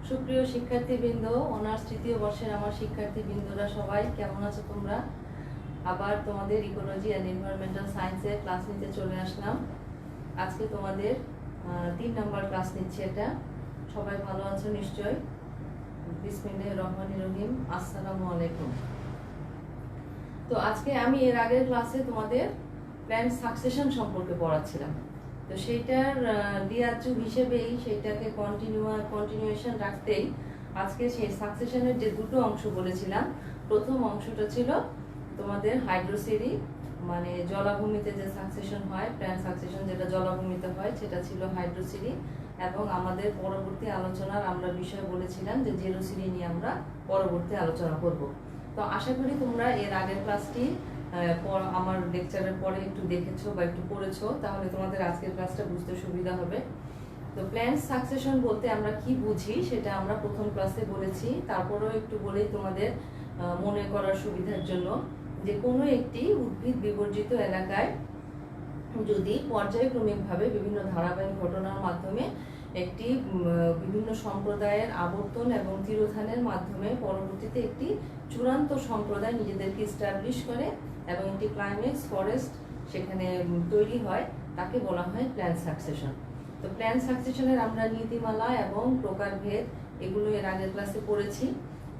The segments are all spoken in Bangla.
সুপ্রিয় শিক্ষার্থীবৃন্দ, অনার্স তৃতীয় বর্ষের আমার শিক্ষার্থীবৃন্দরা সবাই কেমন আছো তোমরা? আবার তোমাদের ইকোলজি অ্যান্ড এনভায়রনমেন্টাল সায়েন্সের ক্লাস নিতে চলে আসলাম। আজকে তোমাদের 3 নম্বর ক্লাস নিচ্ছে এটা। সবাই ভালো আছো নিশ্চয়? বিসমিল্লাহির রহমানির রহিম। আসসালামু আলাইকুম। তো আজকে আমি এর আগের ক্লাসে তোমাদের প্ল্যান্ট সাকসেশন সম্পর্কে পড়াচ্ছিলাম। তো সেইটার রিয়াজু হিসেবেই সেইটাকে কন্টিনিউয়েশন রাখতেই আজকে সেই সাকসেশনের যে দুটো অংশ বলেছিলাম, প্রথম অংশটা ছিল তোমাদের হাইড্রোসিরি, মানে জলাভূমিতে যে সাকসেশন হয়, প্ল্যান্ট সাকসেশন যেটা জলাভূমিতে হয় সেটা ছিল হাইড্রোসিরি। এবং আমাদের পরবর্তী আলোচনার আমরা বিষয় বলেছিলাম যে জেরোসিরি নিয়ে আমরা পরবর্তী আলোচনা করব। তো আশা করি তোমরা এর আগের ক্লাসটি আমার লেকচারের পরে একটু দেখেছো বা একটু পড়েছো, তাহলে তোমাদের আজকের ক্লাসটা বুঝতে সুবিধা হবে। তো প্ল্যান্ট সাকসেশন বলতে আমরা কি বুঝি সেটা আমরা প্রথম ক্লাসে বলেছি, তারপরেও একটু বলেই তোমাদের মনে করার সুবিধার জন্য, যে কোনো একটি উদ্ভিদ বিবর্জিত এলাকায় যদি পর্যায়ক্রমিকভাবে বিভিন্ন ধারাবাহিক ঘটনার মাধ্যমে একটি বিভিন্ন সম্প্রদায়ের আবর্তন এবং তিরোধানের মাধ্যমে পরবর্তীতে একটি চূড়ান্ত সম্প্রদায় নিজেদেরকে এস্টাবলিশ করে এবং একটি ক্লাইম্যাক্স ফরেস্ট সেখানে তৈরি হয়, তাকে বলা হয় প্ল্যান্ট সাকসেশন। তো প্ল্যান্ট সাকসেশনের আমরা নীতিমালা এবং প্রকারভেদ এগুলো এর আগের ক্লাসে পড়েছি।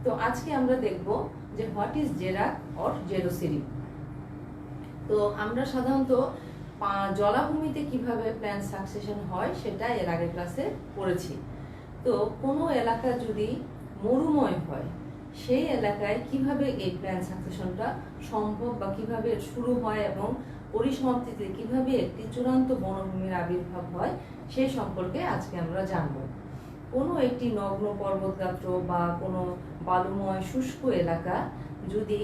তো আজকে আমরা দেখব যে হোয়াট ইজ জেরাক অর জেরোসিরি। তো আমরা সাধারণত জলাভূমিতে কিভাবে প্ল্যান্ট সাকসেশন হয় সেটা এর আগের ক্লাসে পড়েছি। তো কোনো এলাকা যদি মরুময় হয়, সেই এলাকায় কিভাবে এই প্ল্যান্ট সাকসেশনটা সম্ভব বা কিভাবে শুরু হয় এবং পরিসমাপ্তিতে কিভাবে একটি চূড়ান্ত বনভূমির আবির্ভাব হয় সেই সম্পর্কে আজকে আমরা জানব। কোনো একটি নগ্ন পর্বতগাত্র বা কোনো বালুময় শুষ্ক এলাকা যদি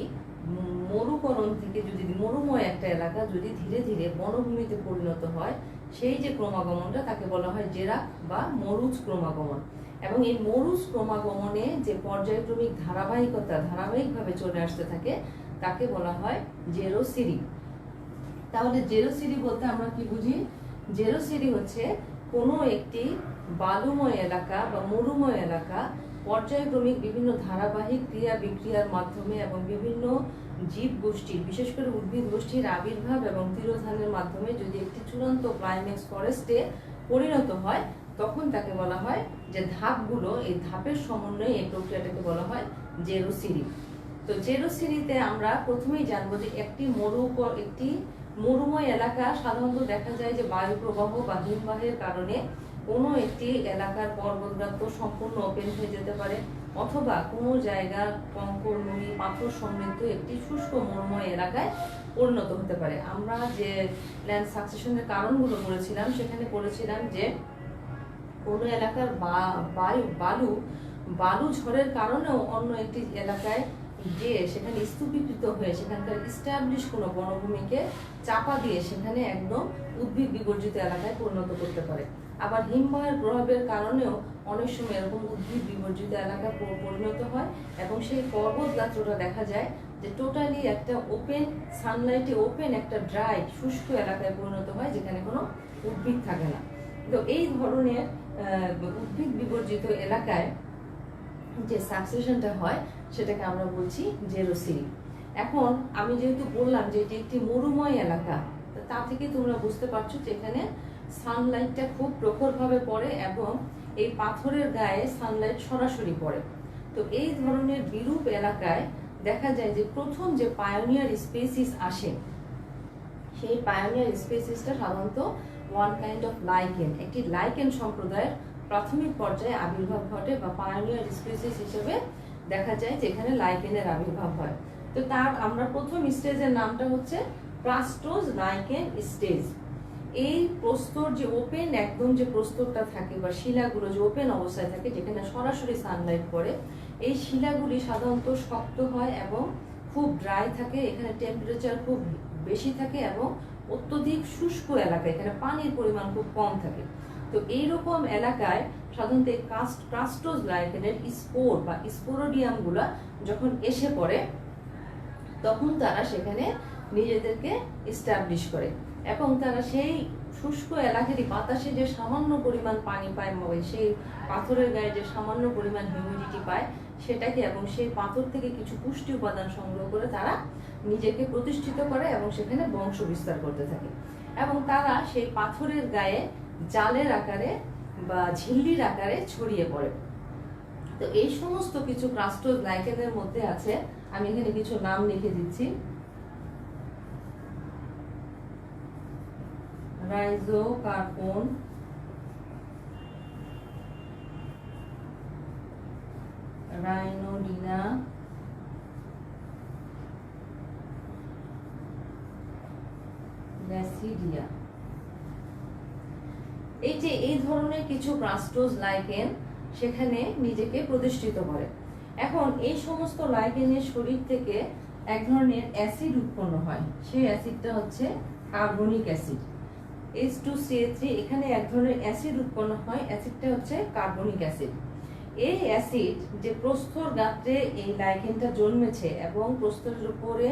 মরুকরণ থেকে মরুময় একটা এলাকা যদি ধীরে ধীরে বনভূমিতে পরিণত হয়, সেই যে ক্রমাগমনটা তাকে বলা হয় জেরাক বা মরুজ ক্রমাগমন। এবং এই মরুজ ক্রমাগমনে যে পর্যায়ক্রমিক ধারাবাহিকভাবে চলে আসতে থাকে তাকে বলা হয় জেরোসিরি। তাহলে জেরোসিরি বলতে আমরা কি বুঝি? জেরোসিরি হচ্ছে কোনো একটি বালুময় এলাকা বা মরুময় এলাকা পর্যায়ক্রমিক বিভিন্ন ধারাবাহিক ক্রিয়া বিক্রিয়ার মাধ্যমে এবং বিভিন্ন জীব গোষ্ঠীর, বিশেষ করে উদ্ভিদ গোষ্ঠীর আবির্ভাব এবং তিরোধানের মাধ্যমে যদি একটি চূড়ান্ত ক্লাইম্যাক্স ফরেস্টে পরিণত হয়, তখন তাকে বলা হয় যে ধাপগুলো, এই ধাপের সমন্বয়ে এই প্রক্রিয়াটাকে বলা হয় জেরোসিরি। তো জেরোসিরিতে আমরা প্রথমেই জানবো যে একটি মরুময় এলাকা সাধারণত দেখা যায় যে বায়ু প্রবাহ বা হিমবাহের কারণে কোনো একটি এলাকার পর্বতগাত্র সম্পূর্ণ ওপেন হয়ে যেতে পারে, অথবা কোনো জায়গা কঙ্কর, নুড়ি, পাথর সমৃদ্ধ একটি শুষ্ক মরুময় এলাকায় পরিণত হতে পারে। আমরা যে প্ল্যান্ট সাকসেশনের কারণগুলো বলেছিলাম সেখানে বলেছিলাম যে কোনো এলাকার বালু ঝড়ের কারণেও অন্য একটি এলাকায় যে সেখানে স্তূপীকৃত হয়ে সেখানকার ইস্টাবলিশ কোনো বনভূমিকে চাপা দিয়ে সেখানে একদম উদ্ভিদ বিবর্জিত এলাকায় পরিণত করতে পারে। আবার হিমবাহের প্রভাবের কারণেও অনেক সময় এরকম উদ্ভিদ বিবর্জিত এলাকায় পরিণত হয় এবং সেই পর্বতগাত্রটা দেখা যায় যে টোটালি একটা ওপেন সানলাইটে ওপেন একটা ড্রাই শুষ্ক এলাকায় পরিণত হয়, যেখানে কোনো উদ্ভিদ থাকে না। তো এই ধরনের উদ্ভিদ বিবর্জিত এলাকায় যে সাকসেশনটা হয় সেটাকে আমরা বলছি জেরোসিরি। এখন আমি যেহেতু বললাম যে এটি একটি মরুময় এলাকা, তা থেকে তোমরা বুঝতে পারছো যে এখানে সানলাইটটা খুব প্রখরভাবে পড়ে এবং এই পাথরের গায়ে সানলাইট সরাসরি পড়ে। তো এই ধরনের বিরূপ এলাকায় দেখা যায় যে প্রথম যে পায়োনিয়ার স্পেসিস আসে, সেই পায়োনিয়ার স্পেসিসটা সাধারণত ওয়ান কাইন্ড অফ লাইকেন, একটি লাইকেন সম্প্রদায়ের প্রাথমিক পর্যায়ে আবির্ভাব ঘটে বা পায়োনিয়ার স্পিসিস হিসেবে দেখা যায় যেখানে লাইকেনের আবির্ভাব হয়। তো তার আমরা প্রথম স্টেজের নামটা হচ্ছে প্লাস্টোজ লাইকেন স্টেজ। এই প্রস্তর যে ওপেন একদম যে প্রস্তরটা থাকে বা শিলাগুলো যে ওপেন অবস্থায় থাকে যেখানে সরাসরি সানলাইট পড়ে, এই শিলাগুলি সাধারণত শক্ত হয় এবং খুব ড্রাই থাকে, এখানে টেম্পারেচার খুব বেশি থাকে এবং অত্যধিক শুষ্ক এলাকা, এখানে পানির পরিমাণ খুব কম থাকে। তো এইরকম এলাকায় সাধারণত প্লাস্টোজ লাইকেনের স্পোর বা স্পোরোডিয়াম গুলা যখন এসে পড়ে তখন তারা সেখানে নিজেদেরকে এস্টাবলিশ করে এবং তারা সেই শুষ্ক এলাকারই বাতাসে যে সামান্য পরিমাণ পানি পায়, সেই পাথরের গায়ে যে সামান্য পরিমাণ হিউমিডিটি পায় সেটাকে এবং সেই পাথর থেকে কিছু পুষ্টি উপাদান সংগ্রহ করে তারা নিজেকে প্রতিষ্ঠিত করে এবং সেখানে বংশ বিস্তার করতে থাকে। এবং তারা সেই পাথরের গায়ে জালের আকারে বা ঝিল্লির আকারে ছড়িয়ে পড়ে। তো এই সমস্ত কিছু ক্রাস্টোজ লাইকেনের মধ্যে আছে, আমি এখানে কিছু নাম লিখে দিচ্ছি। রাইজোকার্পন, রাইনোডিনা, ল্যাসিডিয়া। এই যে এই ধরনের কিছু ক্রাস্টোজ লাইকেন সেখানে নিজেকে প্রতিষ্ঠিত করে। এখন এই সমস্ত লাইকেনের শরীর থেকে এক ধরনের অ্যাসিড উৎপন্ন হয়, সেই অ্যাসিডটা হচ্ছে কার্বনিক অ্যাসিড H2CH3। এখানে এক ধরনের অ্যাসিড উৎপন্ন হয়, অ্যাসিডটা হচ্ছে কার্বনিক অ্যাসিড। এই অ্যাসিড যে প্রস্তর গাত্রে এই লাইকেনটা জন্মেছে এবং প্রস্তরের উপরে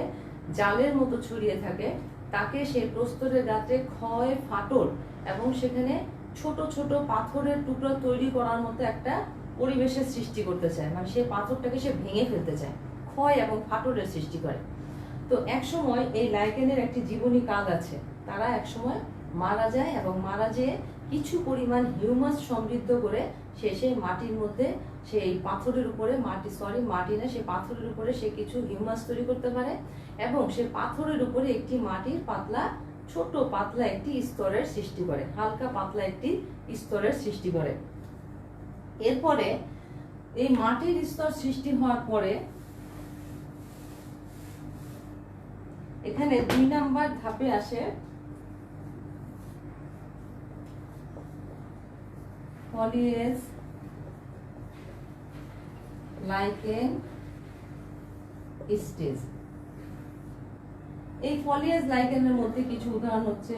জালের মতো ছড়িয়ে থাকে, তাকে সেই প্রস্তরের গাত্রে ক্ষয়, ফাটল এবং সেখানে ছোট ছোট পাথরের টুকরা তৈরি করার মতো একটা পরিবেশের সৃষ্টি করতে চায়, মানে সেই পাথরটাকে সে ভেঙে ফেলতে চায়, ক্ষয় এবং ফাটলের সৃষ্টি করে। তো একসময় এই লাইকেনের একটি জীবনী কাল আছে, তারা একসময় মারা যায় এবং মারা যেয়ে কিছু পরিমাণ হিউমাস সমৃদ্ধ করে সেই মাটির মধ্যে সেই পাথরের উপরে মাটি না সেই পাথরের উপরে সে কিছু হিউমাস তৈরি করতে পারে এবং সে পাথরের উপরে একটি মাটির ছোট পাতলা একটি স্তরের সৃষ্টি করে, হালকা পাতলা একটি স্তরের সৃষ্টি করে। এরপরে এই মাটির স্তর সৃষ্টি হওয়ার পরে এখানে 2 নাম্বার ধাপে আসে ফলিয়েজ লাইকেন স্টেজ। এই ফলিয়েজ লাইকেনের মধ্যে কিছু উদাহরণ হচ্ছে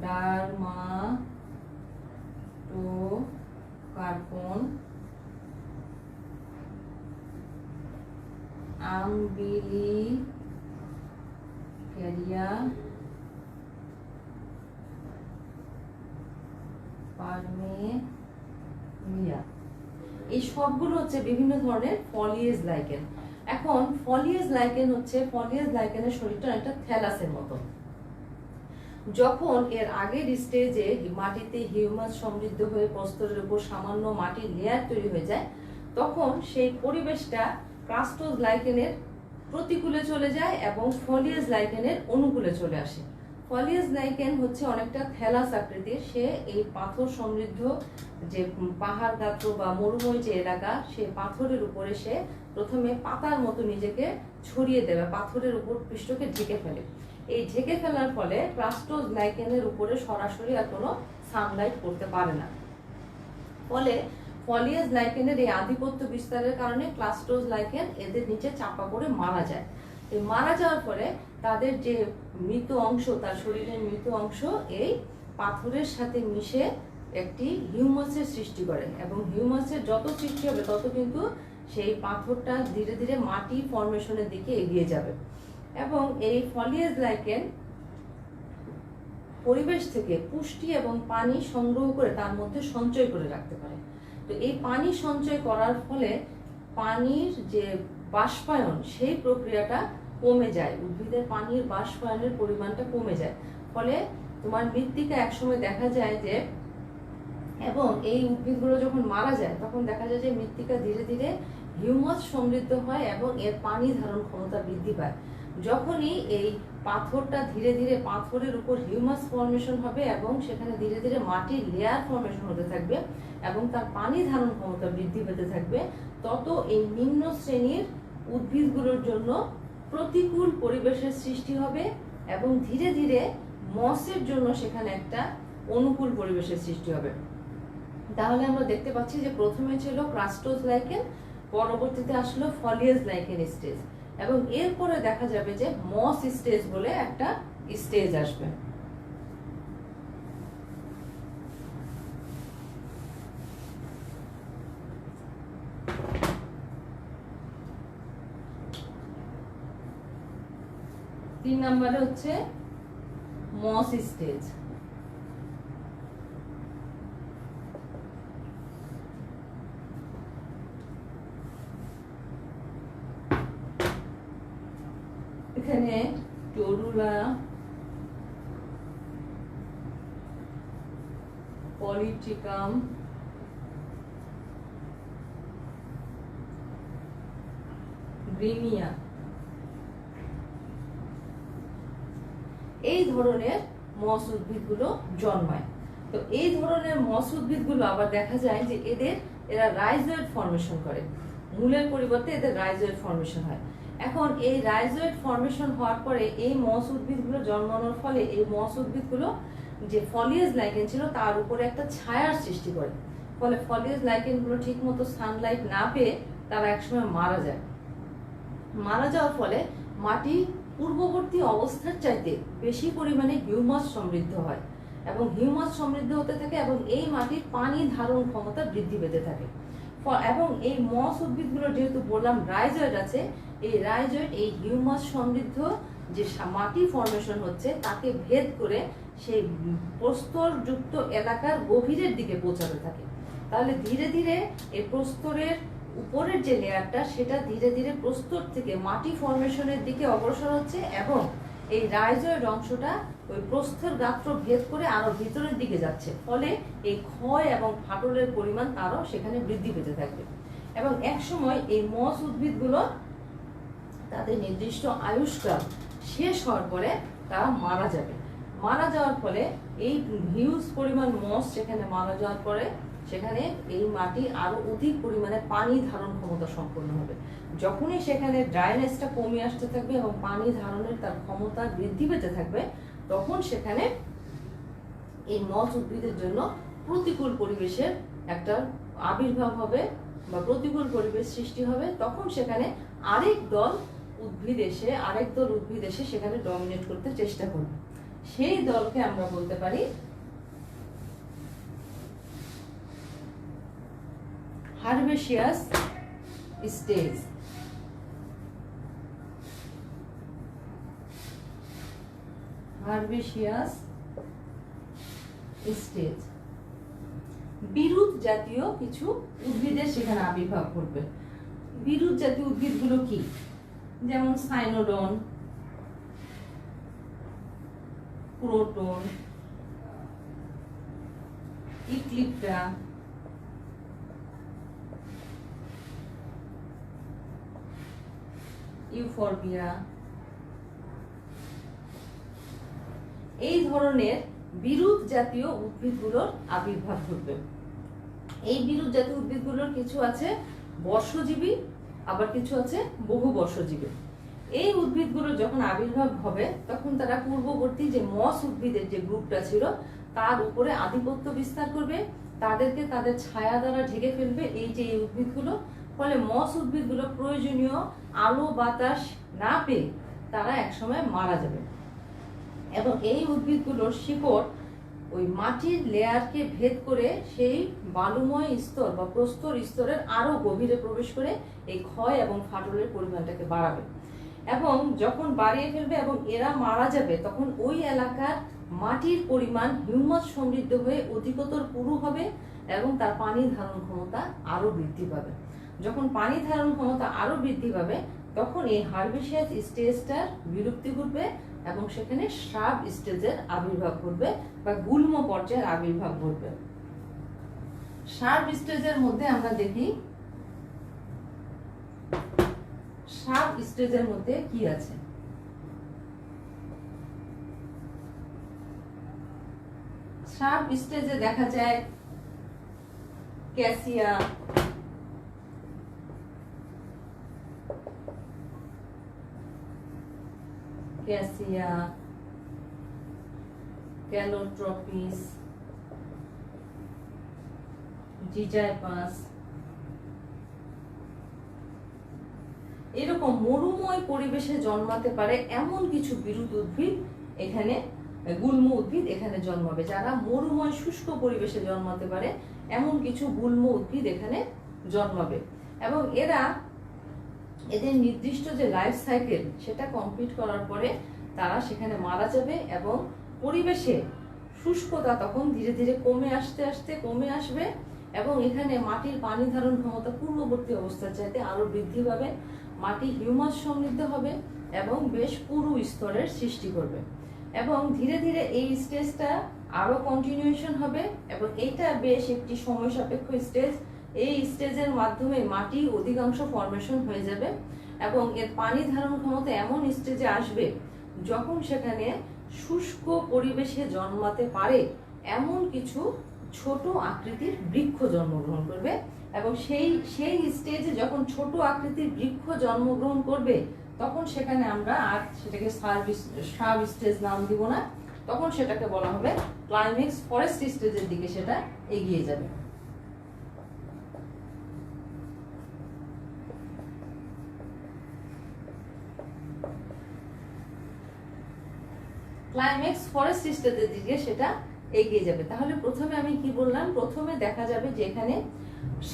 ডার্মাটোকার্পন, আম্বিলিক্যারিয়া, পারমেলিয়া। এই সবগুলো হচ্ছে বিভিন্ন ধরনের ফলিয়েজ লাইকেন। এখন ফলিয়েজ লাইকেনের শরীরটা একটা থ্যালাসের মতো। যখন এর আগের স্টেজে মাটিতে হিউমাস সমৃদ্ধ হয়ে প্রস্তরের উপর সামান্য মাটির লেয়ার তৈরি হয়ে যায়, তখন সেই পরিবেশটা ক্রাস্টোজ লাইকেনের প্রতিকূলে চলে যায় এবং ফলিয়েজ লাইকেনের অনুকূলে চলে আসে। ফলিয়েজ লাইকেন হচ্ছে অনেকটা থ্যালাস আকৃতির, সে এই পাথর সমৃদ্ধ যে পাহাড় গাত্র বা মরুময় যে এলাকা, সে পাথরের উপরে সে প্রথমে পাতার মতো নিজেকে ছড়িয়ে দেবে, পাথরের উপর পৃষ্ঠকে ঢেকে ফেলে। এই ঢেকে ফেলার ফলে ক্রাস্টোজ লাইকেনের উপরে সরাসরি আর কোনো সানলাইট পড়তে পারে না। ফলে ফলিয়েজ লাইকেনের এই আধিপত্য বিস্তারের কারণে ক্রাস্টোজ লাইকেন এদের নিচে চাপা পড়ে মারা যায়। এই মারা যাওয়ার পরে তাদের যে মৃত অংশ, তার শরীরের মৃত অংশ এই পাথরের সাথে মিশে একটি হিউমাসের সৃষ্টি করে এবং হিউমাসের যত সৃষ্টি হবে তত কিন্তু সেই পাথরটা ধীরে ধীরে মাটি ফর্মেশনের দিকে এগিয়ে যাবে। এবং এই ফলিয়েজ লাইকেন পরিবেশ থেকে পুষ্টি এবং পানি সংগ্রহ করে তার মধ্যে সঞ্চয় করে রাখতে পারে। তো এই পানি সঞ্চয় করার ফলে পানির যে বাষ্পায়ন, সেই প্রক্রিয়াটা কমে যায়, উদ্ভিদের পানির বাষ্পায়নের পরিমাণটা কমে যায়। ফলে তোমার মৃত্তিকা একসময় দেখা যায় যে, এবং এই উদ্ভিদগুলো যখন মারা যায় তখন দেখা যায় যে মৃত্তিকা ধীরে ধীরে হিউমাস সমৃদ্ধ হয় এবং এর পানি ধারণ ক্ষমতা বৃদ্ধি পায়। যখনই এই পাথরটা ধীরে ধীরে পাথরের উপর হিউমাস ফর্মেশন হবে এবং সেখানে ধীরে ধীরে মাটির লেয়ার ফর্মেশন হতে থাকবে এবং তার পানি ধারণ ক্ষমতা বৃদ্ধি পেতে থাকবে, তত এই নিম্ন শ্রেণীর উদ্ভিদগুলোর জন্য প্রতিকূল পরিবেশের সৃষ্টি হবে এবং ধীরে ধীরে মসের জন্য সেখানে একটা অনুকূল পরিবেশের সৃষ্টি হবে। তাহলে আমরা দেখতে পাচ্ছি যে প্রথমে ছিল ক্রাস্টোজ লাইকেন, পরবর্তীতে আসলো ফলিয়েজ লাইকেন স্টেজ এবং এরপরে দেখা যাবে যে মস স্টেজ বলে একটা স্টেজ আসবে। তিন নম্বরে হচ্ছে মস স্টেজ। এখানে টরুলা, পলিট্রিকাম, গ্রিমিয়া, এই ধরনের মস উদ্ভিদগুলো জন্মায়। তো এই ধরনের মস উদ্ভিদগুলো আবার দেখা যায় যে এরা রাইজয়েড ফর্মেশন করে, মূলের পরিবর্তে এদের রাইজয়েড ফর্মেশন হয়। এখন এই রাইজয়েড ফর্মেশন হওয়ার পরে এই মস উদ্ভিদগুলো জন্মানোর ফলে এই মস উদ্ভিদগুলো যে ফলিয়েজ লাইকেন ছিল তার উপরে একটা ছায়ার সৃষ্টি করে, ফলে ফলিয়েজ লাইকেনগুলো ঠিক মতো সানলাইট না পেয়ে তারা একসময় মারা যায়। মারা যাওয়ার ফলে মাটি পূর্ববর্তী অবস্থার চাইতে বেশি পরিমাণে হিউমাস সমৃদ্ধ হয় এবং হিউমাস সমৃদ্ধ হতে থাকে এবং এই মাটির পানি ধারণ ক্ষমতা বৃদ্ধি পেতে থাকে। এবং এই মস উদ্ভিদগুলো যেহেতু বললাম রাইজয়েড আছে, এই রাইজয়েড এই হিউমাস সমৃদ্ধ যে মাটি ফর্মেশন হচ্ছে তাকে ভেদ করে সেই প্রস্তরযুক্ত এলাকার গভীরের দিকে পৌঁছাতে থাকে। তাহলে ধীরে ধীরে এই প্রস্তরের উপরের যে লেয়ারটা সেটা ধীরে ধীরে প্রস্তর থেকে মাটি ফর্মেশনের দিকে অগ্রসর হচ্ছে এবং এই রাইজয়েড অংশটা ওই প্রস্তর গাত্র ভেদ করে আরো ভিতরের দিকে যাচ্ছে, ফলে এই ক্ষয় এবং ফাটলের পরিমাণ তারও সেখানে বৃদ্ধি পেতে থাকবে। এবং এক সময় এই মস উদ্ভিদগুলো তাদের নির্দিষ্ট আয়ুষ্কাল শেষ হওয়ার পরে তারা মারা যাবে। মারা যাওয়ার ফলে এই হিউজ পরিমাণ মস সেখানে মারা যাওয়ার পরে সেখানে এই মাটি আরো অধিক পরিমাণে পানি ধারণ ক্ষমতা সম্পন্ন হবে। যখনই সেখানে ড্রাইনেসটা কমে আসতে থাকবে এবং পানি ধারণের তার ক্ষমতা বৃদ্ধি পেতে থাকবে, তখন সেখানে এই মস উদ্ভিদের জন্য প্রতিকূল পরিবেশের একটা আবির্ভাব হবে বা প্রতিকূল পরিবেশ সৃষ্টি হবে। তখন সেখানে আরেক দল উদ্ভিদ এসে সেখানে ডমিনেট করতে চেষ্টা করবে। সেই দলকে আমরা বলতে পারি হারবেসিয়াস স্টেজ। হারবেসিয়াস স্টেজ বিরুৎ জাতীয় কিছু উদ্ভিদের সেখানে আবির্ভাব ঘটবে। বিরুৎ জাতীয় উদ্ভিদগুলো কি? যেমন সাইনোডন, ক্রোটন, ইক্লিপ্টা, ইউফরবিয়া, এই ধরনের বিরুৎ জাতীয় উদ্ভিদগুলোর আবির্ভাব ঘটবে। এই বিরুৎ জাতীয় উদ্ভিদগুলোর কিছু আছে বর্ষজীবী, আবার কিছু আছে বহু বর্ষজীবী। এই উদ্ভিদগুলো যখন আবির্ভাব হবে তখন তারা পূর্ববর্তী যে মস উদ্ভিদের যে গ্রুপটা ছিল তার উপরে আধিপত্য বিস্তার করবে, তাদেরকে তাদের ছায়া দ্বারা ঢেকে ফেলবে এই যে এই উদ্ভিদগুলো। ফলে মস উদ্ভিদগুলো প্রয়োজনীয় আলো বাতাস না পেয়ে তারা একসময় মারা যাবে এবং এই উদ্ভিদগুলোর শিকড় ওই মাটির লেয়ারকে ভেদ করে সেই বালুময় স্তর বা প্রস্তর স্তরের আরো গভীরে প্রবেশ করে এই ক্ষয় এবং ফাটলের পরিমাণটাকে বাড়াবে এবং যখন বাড়িয়ে ফেলবে এবং এরা মারা যাবে তখন ওই এলাকার মাটির পরিমাণ হিউমাস সমৃদ্ধ হয়ে অধিকতর পুরু হবে এবং তার পানি ধারণ ক্ষমতা আরো বৃদ্ধি পাবে। যখন পানি ধারণ ক্ষমতা আরো বৃদ্ধি পাবে তখন এই হারবেসিয়াস স্টেজটার বিলুপ্তি ঘটবে এবং সেখানে শ্রাব স্টেজের আবির্ভাব ঘটবে বা গুল্ম পর্যায়ের আবির্ভাব ঘটবে। শ্রাব স্টেজের মধ্যে আমরা দেখি শ্রাব স্টেজের মধ্যে কি আছে। শ্রাব স্টেজে দেখা যায় ক্যাসিয়া, ক্যালোট্রপিস, জিজাইপাস, এরকম মরুময় পরিবেশে জন্মাতে পারে এমন কিছু বিরুৎ উদ্ভিদ এখানে, গুল্ম উদ্ভিদ এখানে জন্মাবে। যারা মরুময় শুষ্ক পরিবেশে জন্মাতে পারে এমন কিছু গুল্ম উদ্ভিদ এখানে জন্মাবে এবং এদের নির্দিষ্ট যে লাইফ সাইকেল সেটা কমপ্লিট করার পরে তারা সেখানে মারা যাবে এবং পরিবেশে শুষ্কতা তখন ধীরে ধীরে কমে আসবে এবং এখানে মাটির পানি ধারণ ক্ষমতা পূর্ববর্তী অবস্থার চাইতে আরো বৃদ্ধি পাবে। মাটি হিউমাস সমৃদ্ধ হবে এবং বেশ পুরু স্তরের সৃষ্টি করবে। এবং ধীরে ধীরে এই স্টেজটা আরো কন্টিনিউয়েশন হবে এবং এইটা বেশ একটি সময় সাপেক্ষ স্টেজ। এই স্টেজের মাধ্যমে মাটি অধিকাংশ ফরমেশন হয়ে যাবে এবং এর পানি ধারণ ক্ষমতা এমন স্টেজে আসবে যখন সেখানে শুষ্ক পরিবেশে জন্মাতে পারে এমন কিছু ছোট আকৃতির বৃক্ষ জন্মগ্রহণ করবে। এবং সেই স্টেজে যখন ছোট আকৃতির বৃক্ষ জন্মগ্রহণ করবে তখন সেখানে আমরা আর সেটাকে সাব স্টেজ নাম দিব না, তখন সেটাকে বলা হবে ক্লাইম্যাক্স ফরেস্ট স্টেজের দিকে সেটা এগিয়ে যাবে। ক্লাইম্যাক্স ফরেস্ট স্টেজের দিকে সেটা এগিয়ে যাবে। তাহলে প্রথমে আমি কি বললাম, প্রথমে দেখা যাবে যে এখানে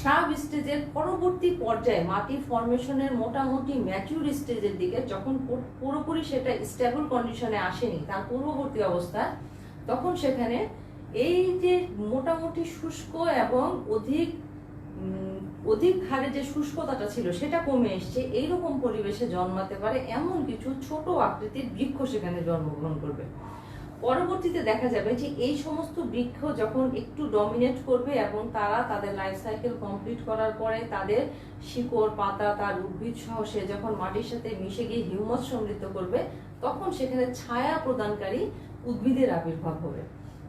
সাব স্টেজের পরবর্তী পর্যায়ে মাটি ফরমেশনের মোটামুটি ম্যাচিউর স্টেজের দিকে যখন পুরোপুরি সেটা স্টেবল কন্ডিশনে আসেনি তার পূর্ববর্তী অবস্থা, তখন সেখানে এই যে মোটামুটি শুষ্ক এবং অধিক হারে যে শুষ্কতাটা ছিল সেটা কমে এসছে, এইরকম পরিবেশে জন্মাতে পারে এমন কিছু ছোট আকৃতির বৃক্ষ সেখানে জন্মগ্রহণ করবে। পরবর্তীতে দেখা যাবে যে এই সমস্ত বৃক্ষ যখন একটু ডমিনেট করবে এবং তারা তাদের লাইফ সাইকেল কমপ্লিট করার পরে তাদের শিকড় পাতা তার উদ্ভিদ সহ সে যখন মাটির সাথে মিশে গিয়ে হিউমাস সমৃদ্ধ করবে তখন সেখানে ছায়া প্রদানকারী উদ্ভিদের আবির্ভাব হবে।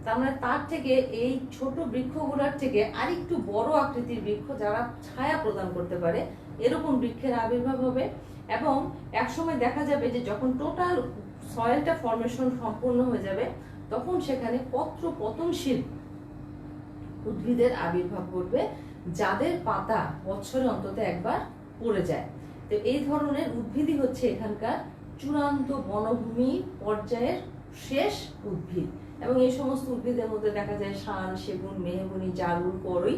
তার মানে তার থেকে এই ছোট বৃক্ষগুলোর থেকে আরেকটু বড় আকৃতির বৃক্ষ যারা ছায়া প্রদান করতে পারে এরকম বৃক্ষের আবির্ভাব হবে। এবং একসময় দেখা যাবে যে যখন টোটাল সয়েলটা ফরমেশন সম্পূর্ণ হয়ে যাবে তখন সেখানে পত্র পতনশীল উদ্ভিদের আবির্ভাব ঘটবে যাদের পাতা বছরে অন্তত একবার পড়ে যায়। তো এই ধরনের উদ্ভিদই হচ্ছে এখানকার চূড়ান্ত বনভূমি পর্যায়ের শেষ উদ্ভিদ। এবং এই সমস্ত উদ্ভিদের মধ্যে দেখা যায় শাল, সেগুন, মেহগনি, জারুল, করই,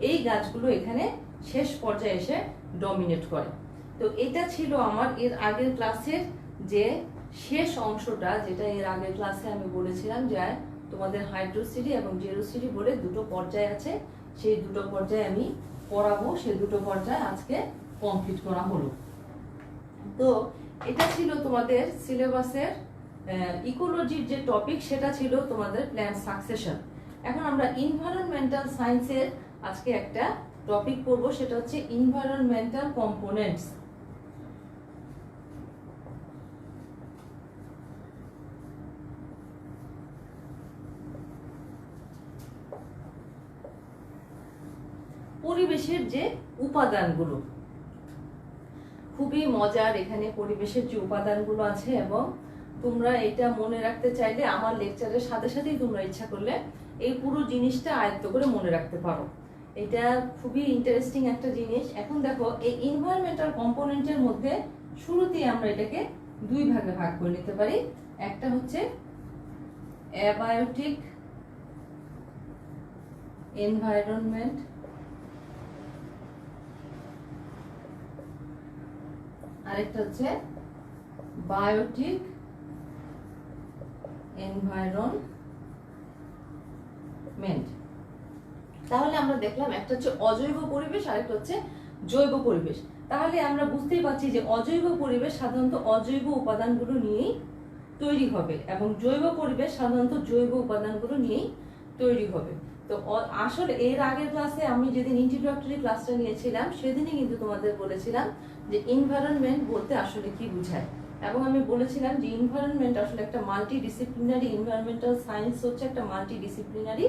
এই গাছগুলো এখানে শেষ পর্যায়ে এসে ডমিনেট করে। তো এটা ছিল আমার এর আগের ক্লাসের যে শেষ অংশটা, যেটা এর আগের ক্লাসে আমি বলেছিলাম যে তোমাদের হাইড্রোসিডি এবং জেরোসিডি বলে দুটো পর্যায় আছে, সেই দুটো পর্যায়ে আমি পড়াবো, সেই দুটো পর্যায়ে আজকে কমপ্লিট করা হলো। তো এটা ছিল তোমাদের সিলেবাসের ইকোলজির যে টপিক, সেটা ছিল তোমাদের প্ল্যান্ট সাকসেশন। এখন আমরা এনভায়রনমেন্টাল সায়েন্সের আজকে একটা টপিক পড়বো, সেটা হচ্ছে এনভায়রনমেন্টাল কম্পোনেন্টস। পরিবেশের যে উপাদানগুলো, খুবই মজার এখানে পরিবেশের যে উপাদানগুলো আছে। এবং তোমরা এটা মনে রাখতে চাইলে আমার লেকচারের সাথে সাথেই তোমরা ইচ্ছা করলে এই পুরো জিনিসটা আয়ত্ত করে মনে রাখতে পারো। এটা খুবই ইন্টারেস্টিং একটা জিনিস। এখন দেখো এই এনভায়রনমেন্টাল কম্পোনেন্টের মধ্যে শুরুতেই আমরা এটাকে দুই ভাগে ভাগ করে নিতে পারি। একটা হচ্ছে অ্যাবায়োটিক এনভায়রনমেন্ট, আরেকটা হচ্ছে বায়োটিক এনভায়রনমেন্ট। তাহলে আমরা দেখলাম একটা হচ্ছে অজৈব পরিবেশ, আরেকটা হচ্ছে জৈব পরিবেশ। তাহলে আমরা বুঝতেই পারছি যে অজৈব পরিবেশ সাধারণত অজৈব উপাদানগুলো নিয়েই তৈরি হবে এবং জৈব পরিবেশ সাধারণত জৈব উপাদানগুলো নিয়েই তৈরি হবে। তো আসলে এর আগের ক্লাসে আমি যেদিন ইন্ট্রোডাক্টরি ক্লাসটা নিয়েছিলাম সেদিনই কিন্তু তোমাদের বলেছিলাম যে এনভায়রনমেন্ট বলতে আসলে কি বোঝায়। এবং আমি বলেছিলাম যে এনভায়রনমেন্ট আসলে একটা মাল্টি ডিসিপ্লিনারি, এনভায়রনমেন্টাল সায়েন্স হচ্ছে একটা মাল্টি ডিসিপ্লিনারি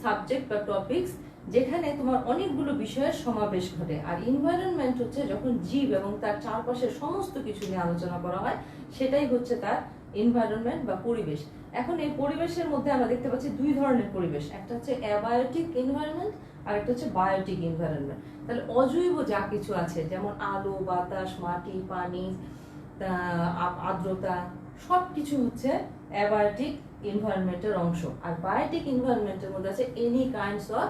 সাবজেক্ট বা টপিকস যেখানে তোমার অনেকগুলো বিষয়ের সমাবেশ ঘটে। আর এনভায়রনমেন্ট হচ্ছে যখন জীব এবং তার চারপাশের সমস্ত কিছু নিয়ে আলোচনা করা হয়, সেটাই হচ্ছে তার এনভায়রনমেন্ট বা পরিবেশ। এখন এই পরিবেশের মধ্যে আমরা দেখতে পাচ্ছি দুই ধরনের পরিবেশ, একটা হচ্ছে অ্যাবায়োটিক এনভায়রনমেন্ট আর একটা হচ্ছে বায়োটিক এনভায়রনমেন্ট। তাহলে অজৈব যা কিছু আছে যেমন আলো, বাতাস, মাটি, পানি, আর্দ্রতা, সবকিছু হচ্ছে অ্যাবায়োটিক এনভায়রনমেন্টের অংশ। আর বায়োটিক এনভায়রনমেন্টের মধ্যে আছে any kinds of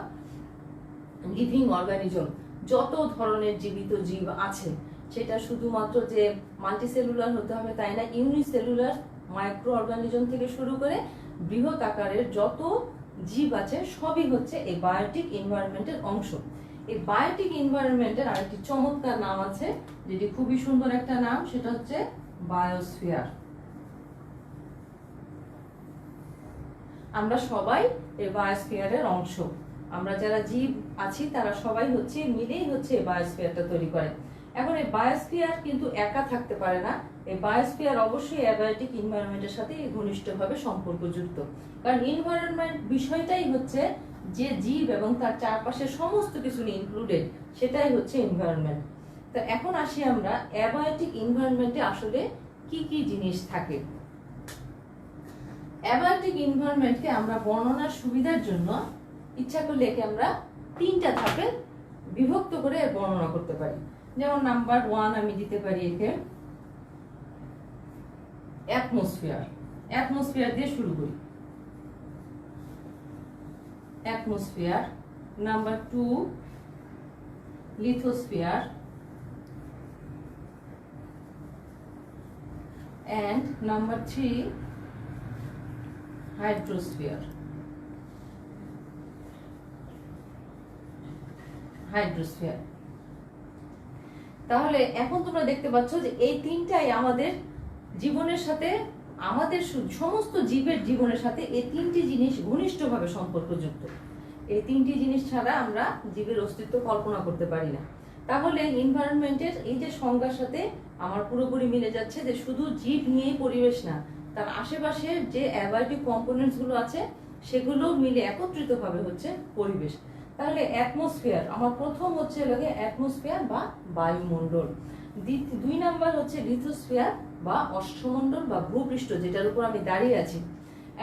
living organism, যত ধরনের জীবিত জীব আছে। সেটা শুধুমাত্র যে মাল্টিসেলুলার হতে হবে তাই না, ইউনিসেলুলার মাইক্রো অর্গানিজম থেকে শুরু করে বৃহৎ আকারের যত জীব আছে সবই হচ্ছে এই বায়োটিক এনভায়রনমেন্টের অংশ। এই বায়োটিক এনভায়রনমেন্টের আরেকটি চমৎকার নাম আছে, যেটি খুবই সুন্দর একটা নাম, সেটা হচ্ছে বায়োস্ফিয়ার। আমরা সবাই এই বায়োস্ফিয়ারের অংশ। আমরা যারা জীব আছি তারা সবাই হচ্ছে মিলেই হচ্ছে এই বায়োস্ফিয়ারটা তৈরি করে। এখন এই বায়োস্ফিয়ার কিন্তু একা থাকতে পারে না। এই বায়োস্ফিয়ার অবশ্যই অ্যাবায়োটিক এনভায়রনমেন্টের সাথে ঘনিষ্ঠভাবে সম্পর্কযুক্ত, কারণ এনভায়রনমেন্ট বিষয়টাই হচ্ছে যে জীব এবং তার চারপাশের সমস্ত কিছু ইনক্লুডেড, সেটাই হচ্ছে এনভায়রনমেন্ট। তো এখন আসি আমরা অ্যাবায়োটিক এনভায়রনমেন্টে আসলে কি কি জিনিস থাকে। অ্যাবায়োটিক এনভায়রনমেন্টকে আমরা বর্ণনার সুবিধার জন্য ইচ্ছা করলে একে আমরা 3টা ধাপে বিভক্ত করে বর্ণনা করতে পারি। যেমন নাম্বার 1 আমি দিতে পারি একে অ্যাটমসফিয়ার। অ্যাটমসফিয়ার দিয়ে শুরু করি। Atmosphere. Number 2 lithosphere and number 3 hydrosphere. Hydrosphere. তাহলে এখন তোমরা দেখতে পাচ্ছ যে এই 3টাই আমাদের জীবনের সাথে, আমাদের সমস্ত জীবের জীবনের সাথে এই 3টি জিনিস ঘনিষ্ঠভাবে সম্পর্কযুক্ত। এই 3টি জিনিস ছাড়া আমরা জীবের অস্তিত্ব কল্পনা করতে পারি না। তাহলে এনভায়রনমেন্টের এই যে সংজ্ঞার সাথে আমার পুরোপুরি মিলে যাচ্ছে যে শুধু জীব নিয়েই পরিবেশ না, তার আশেপাশের যে অ্যাবায়োটিক কম্পোনেন্টস গুলো আছে সেগুলো মিলে একত্রিতভাবে হচ্ছে পরিবেশ। তাহলে অ্যাটমসফিয়ার আমার প্রথম হচ্ছে লাগে অ্যাটমসফিয়ার বা বায়ুমণ্ডল। 2 নাম্বার হচ্ছে লিথোস্ফিয়ার বা অশ্বমণ্ডল বা ভূপৃষ্ঠ, যেটার উপর আমি দাঁড়িয়ে আছি।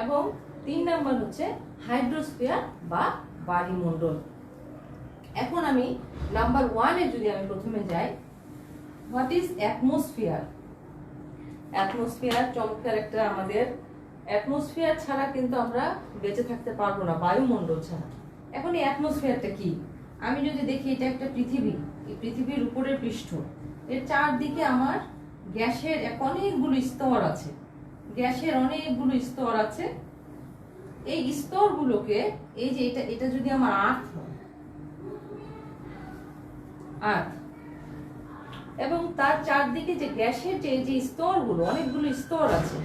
এবং 3 নাম্বার হচ্ছে হাইড্রোস্ফিয়ার বা বায়ুমণ্ডল। এখন আমি নাম্বার 1 এ যদি আমি প্রথমে যাই, হোয়াট ইজ অ্যাটমসফিয়ার? অ্যাটমসফিয়ার চমৎকার একটা আমাদের, অ্যাটমসফিয়ার ছাড়া কিন্তু আমরা বেঁচে থাকতে পারবো না, বায়ুমণ্ডল ছাড়া। এখন এই অ্যাটমসফিয়ারটা কি? আমি যদি দেখি এটা একটা পৃথিবী, এই পৃথিবীর উপরের পৃষ্ঠ, এর চারদিকে আমার গ্যাসের অনেকগুলো স্তর আছে, গ্যাসের অনেকগুলো স্তর আছে। এই স্তরগুলোকে, এই যে এটা যদি আমার আর্থ হয়, আর্থ, এবং তার চারদিকে যে গ্যাসের যে স্তরগুলো, অনেকগুলো স্তর আছে,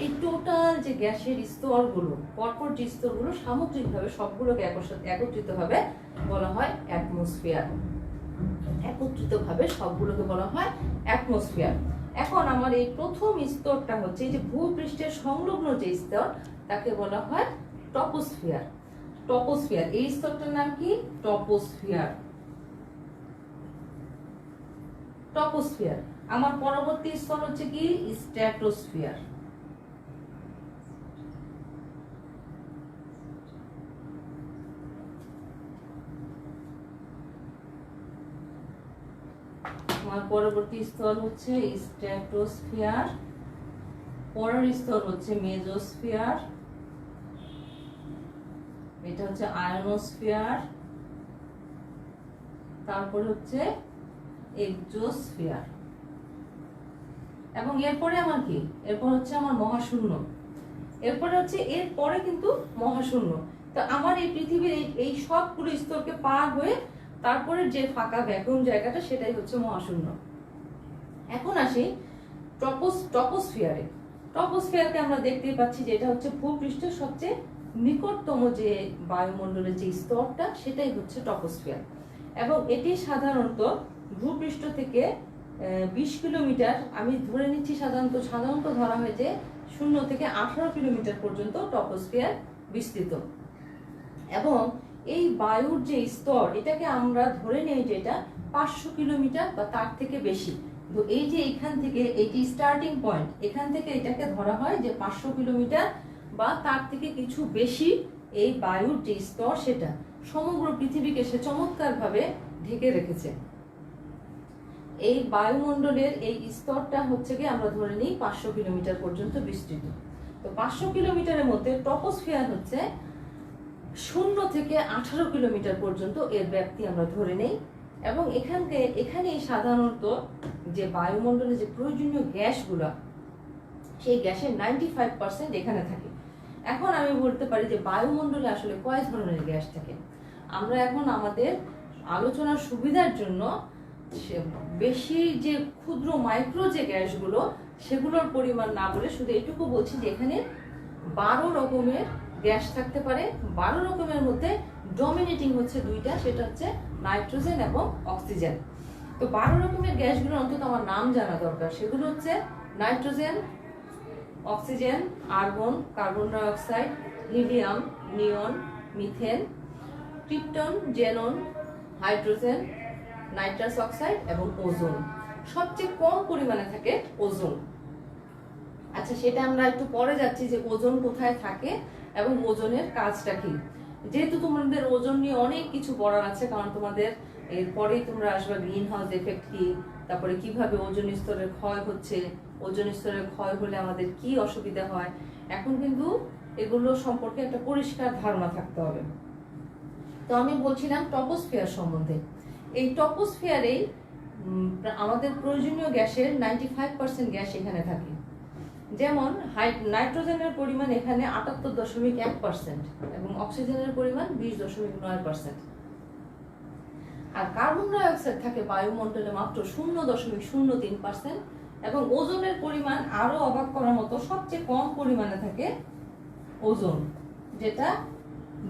এই টোটাল যে গ্যাসের স্তরগুলো, পরপর যে স্তরগুলো সামগ্রিকভাবে সবগুলোকে একত্রিতভাবে বলা হয় অ্যাটমসফিয়ার। একত্রিতভাবে সবগুলোকে বলা হয় অ্যাটমসফিয়ার। এখন আমার এই প্রথম স্তরটা হচ্ছে এই যে ভূপৃষ্ঠের সংলগ্ন যে স্তর, তাকে বলা হয় টপোস্ফিয়ার। টপোস্ফিয়ার, এই স্তরটার নাম কি? টপোস্ফিয়ার। টপোস্ফিয়ার। আমার পরবর্তী স্তর হচ্ছে কি? স্ট্র্যাটোস্ফিয়ার। আমার পরবর্তী স্তর হচ্ছে স্ট্র্যাটোস্ফিয়ার। পরের স্তর হচ্ছে মেজোস্ফিয়ার, এটা হচ্ছে আয়নোস্ফিয়ার, তারপর হচ্ছে এক্সোস্ফিয়ার। এবং এরপরে আমার কি? এরপর হচ্ছে আমার মহাশূন্য। এরপরে হচ্ছে এরপরে কিন্তু মহাশূন্য। তো আমার এই পৃথিবীর এই সবগুলো স্তরকে পার হয়ে তারপরে যে ফাঁকা ভ্যাকুয়াম জায়গাটা, সেটাই হচ্ছে মহাশূন্য। এখন আসি টপোস্ফিয়ারে। টপোস্ফিয়ারকে আমরা দেখতেই পাচ্ছি যে এটা হচ্ছে ভূপৃষ্ঠের সবচেয়ে নিকটতম যে বায়ুমণ্ডলের যে স্তরটা, সেটাই হচ্ছে টপোস্ফিয়ার। এবং এটি সাধারণত ভূপৃষ্ঠ থেকে 20 কিলোমিটার, আমি ধরে নিচ্ছি সাধারণত ধরা হয় যে 0 থেকে 18 কিলোমিটার পর্যন্ত টপোস্ফিয়ার বিস্তৃত। এবং এই বায়ুর যে স্তর, এটাকে আমরা ধরে নেই যে এটা 500 কিলোমিটার বা তার থেকে বেশি। তো এই যে এখান থেকে এটি স্টার্টিং পয়েন্ট, এখান থেকে এটাকে ধরা হয় যে 500 কিলোমিটার বা তার থেকে কিছু বেশি এই বায়ুর যে স্তর, সেটা সমগ্র পৃথিবীকে সে চমৎকারভাবে ঢেকে রেখেছে। এই বায়ুমণ্ডলের এই স্তরটা হচ্ছে কি আমরা ধরে নিই 500 কিলোমিটার পর্যন্ত বিস্তৃত। তো 500 কিলোমিটারের মধ্যে টপোস্ফিয়ার হচ্ছে 0 থেকে 18 কিলোমিটার পর্যন্ত এর ব্যাপ্তি আমরা ধরে নেই। এবং এখানেই সাধারণত যে বায়ুমণ্ডলে যে প্রয়োজনীয় গ্যাসগুলো, সেই গ্যাসের 95% এখানে থাকে। এখন আমি বলতে পারি যে বায়ুমণ্ডলে আসলে কয় ধরনের গ্যাস থাকে। আমরা এখন আমাদের আলোচনার সুবিধার জন্য বেশি যে ক্ষুদ্র মাইক্রো যে গ্যাসগুলো, সেগুলোর পরিমাণ না বলে শুধু এটুকু বলছি যে এখানে 12 রকমের গ্যাস থাকতে পারে। 12 রকমের মধ্যে ডমিনেটিং হচ্ছে দুইটা, সেটা হচ্ছে নাইট্রোজেন এবং অক্সিজেন। তো 12 রকমের গ্যাসগুলো অন্তত আমার নাম জানা দরকার। সেগুলো হচ্ছে nitrogen, oxygen, argon, carbon dioxide, helium, neon, methane, krypton, xenon, hydrogen, nitrous oxide এবং ওজোন। সবচেয়ে কম পরিমাণে থাকে ওজোন। আচ্ছা, সেটা আমরা একটু পরে যাচ্ছি যে ওজোন কোথায় থাকে এবং ওজনের কাজটা কি। যেহেতু তোমাদের ওজোন নিয়ে অনেক কিছু পড়ার আছে, কারণ তোমাদের এরপরেই তোমরা আসবে গ্রিন হাউস এফেক্ট কি, তারপরে কিভাবে ওজোন স্তরের ক্ষয় হচ্ছে, ওজোন স্তরের ক্ষয় হলে আমাদের কি অসুবিধা হয়। এখন কিন্তু এগুলো সম্পর্কে একটা পরিষ্কার ধারণা থাকতে হবে। তো আমি বলছিলাম টপোস্ফিয়ার সম্বন্ধে। এই টপোস্ফিয়ারেই আমাদের প্রয়োজনীয় গ্যাসের 95% গ্যাস এখানে থাকে। যেমন নাইট্রোজেনের পরিমাণ এখানে 78.1% এবং অক্সিজেনের পরিমাণ 20.9%। আর কার্বন ডাই অক্সাইড থাকে বায়ুমণ্ডলে মাত্র 0.03% এবং ওজোনের পরিমাণ আরো অবাক করার মতো সবচেয়ে কম পরিমাণে থাকে ওজোন, যেটা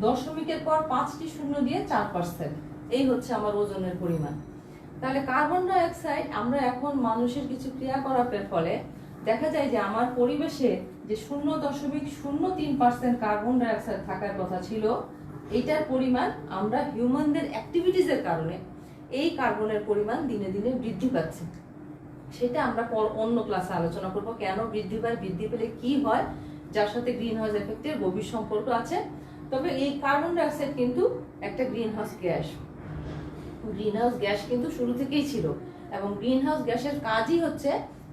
দশমিকের পর 5টি শূন্য দিয়ে 4%। এই হচ্ছে আমার ওজনের পরিমাণ। তাহলে কার্বন ডাই অক্সাইড আমরা এখন মানুষের কিছু ক্রিয়াকলাপের ফলে দেখা যায় যে আমার পরিবেশে যে 0.03% কার্বন ডাই অক্সাইড থাকার কথা ছিল, এইটার পরিমাণ আমরা হিউম্যানদের অ্যাক্টিভিটিসের কারণে এই কার্বনের পরিমাণ দিনে দিনে বৃদ্ধি পাচ্ছে। সেটা আমরা অন্য ক্লাসে আলোচনা করব, কেন বৃদ্ধি পায়, বৃদ্ধি পেলে কি হয়, যার সাথে গ্রিন হাউস এফেক্টের গভীর সম্পর্ক আছে। তবে এই কার্বন ডাই অক্সাইড কিন্তু একটা green house gas. Green house gas কিন্তু শুরু থেকেই ছিল এবং গ্রিন হাউস গ্যাসের কাজই হচ্ছে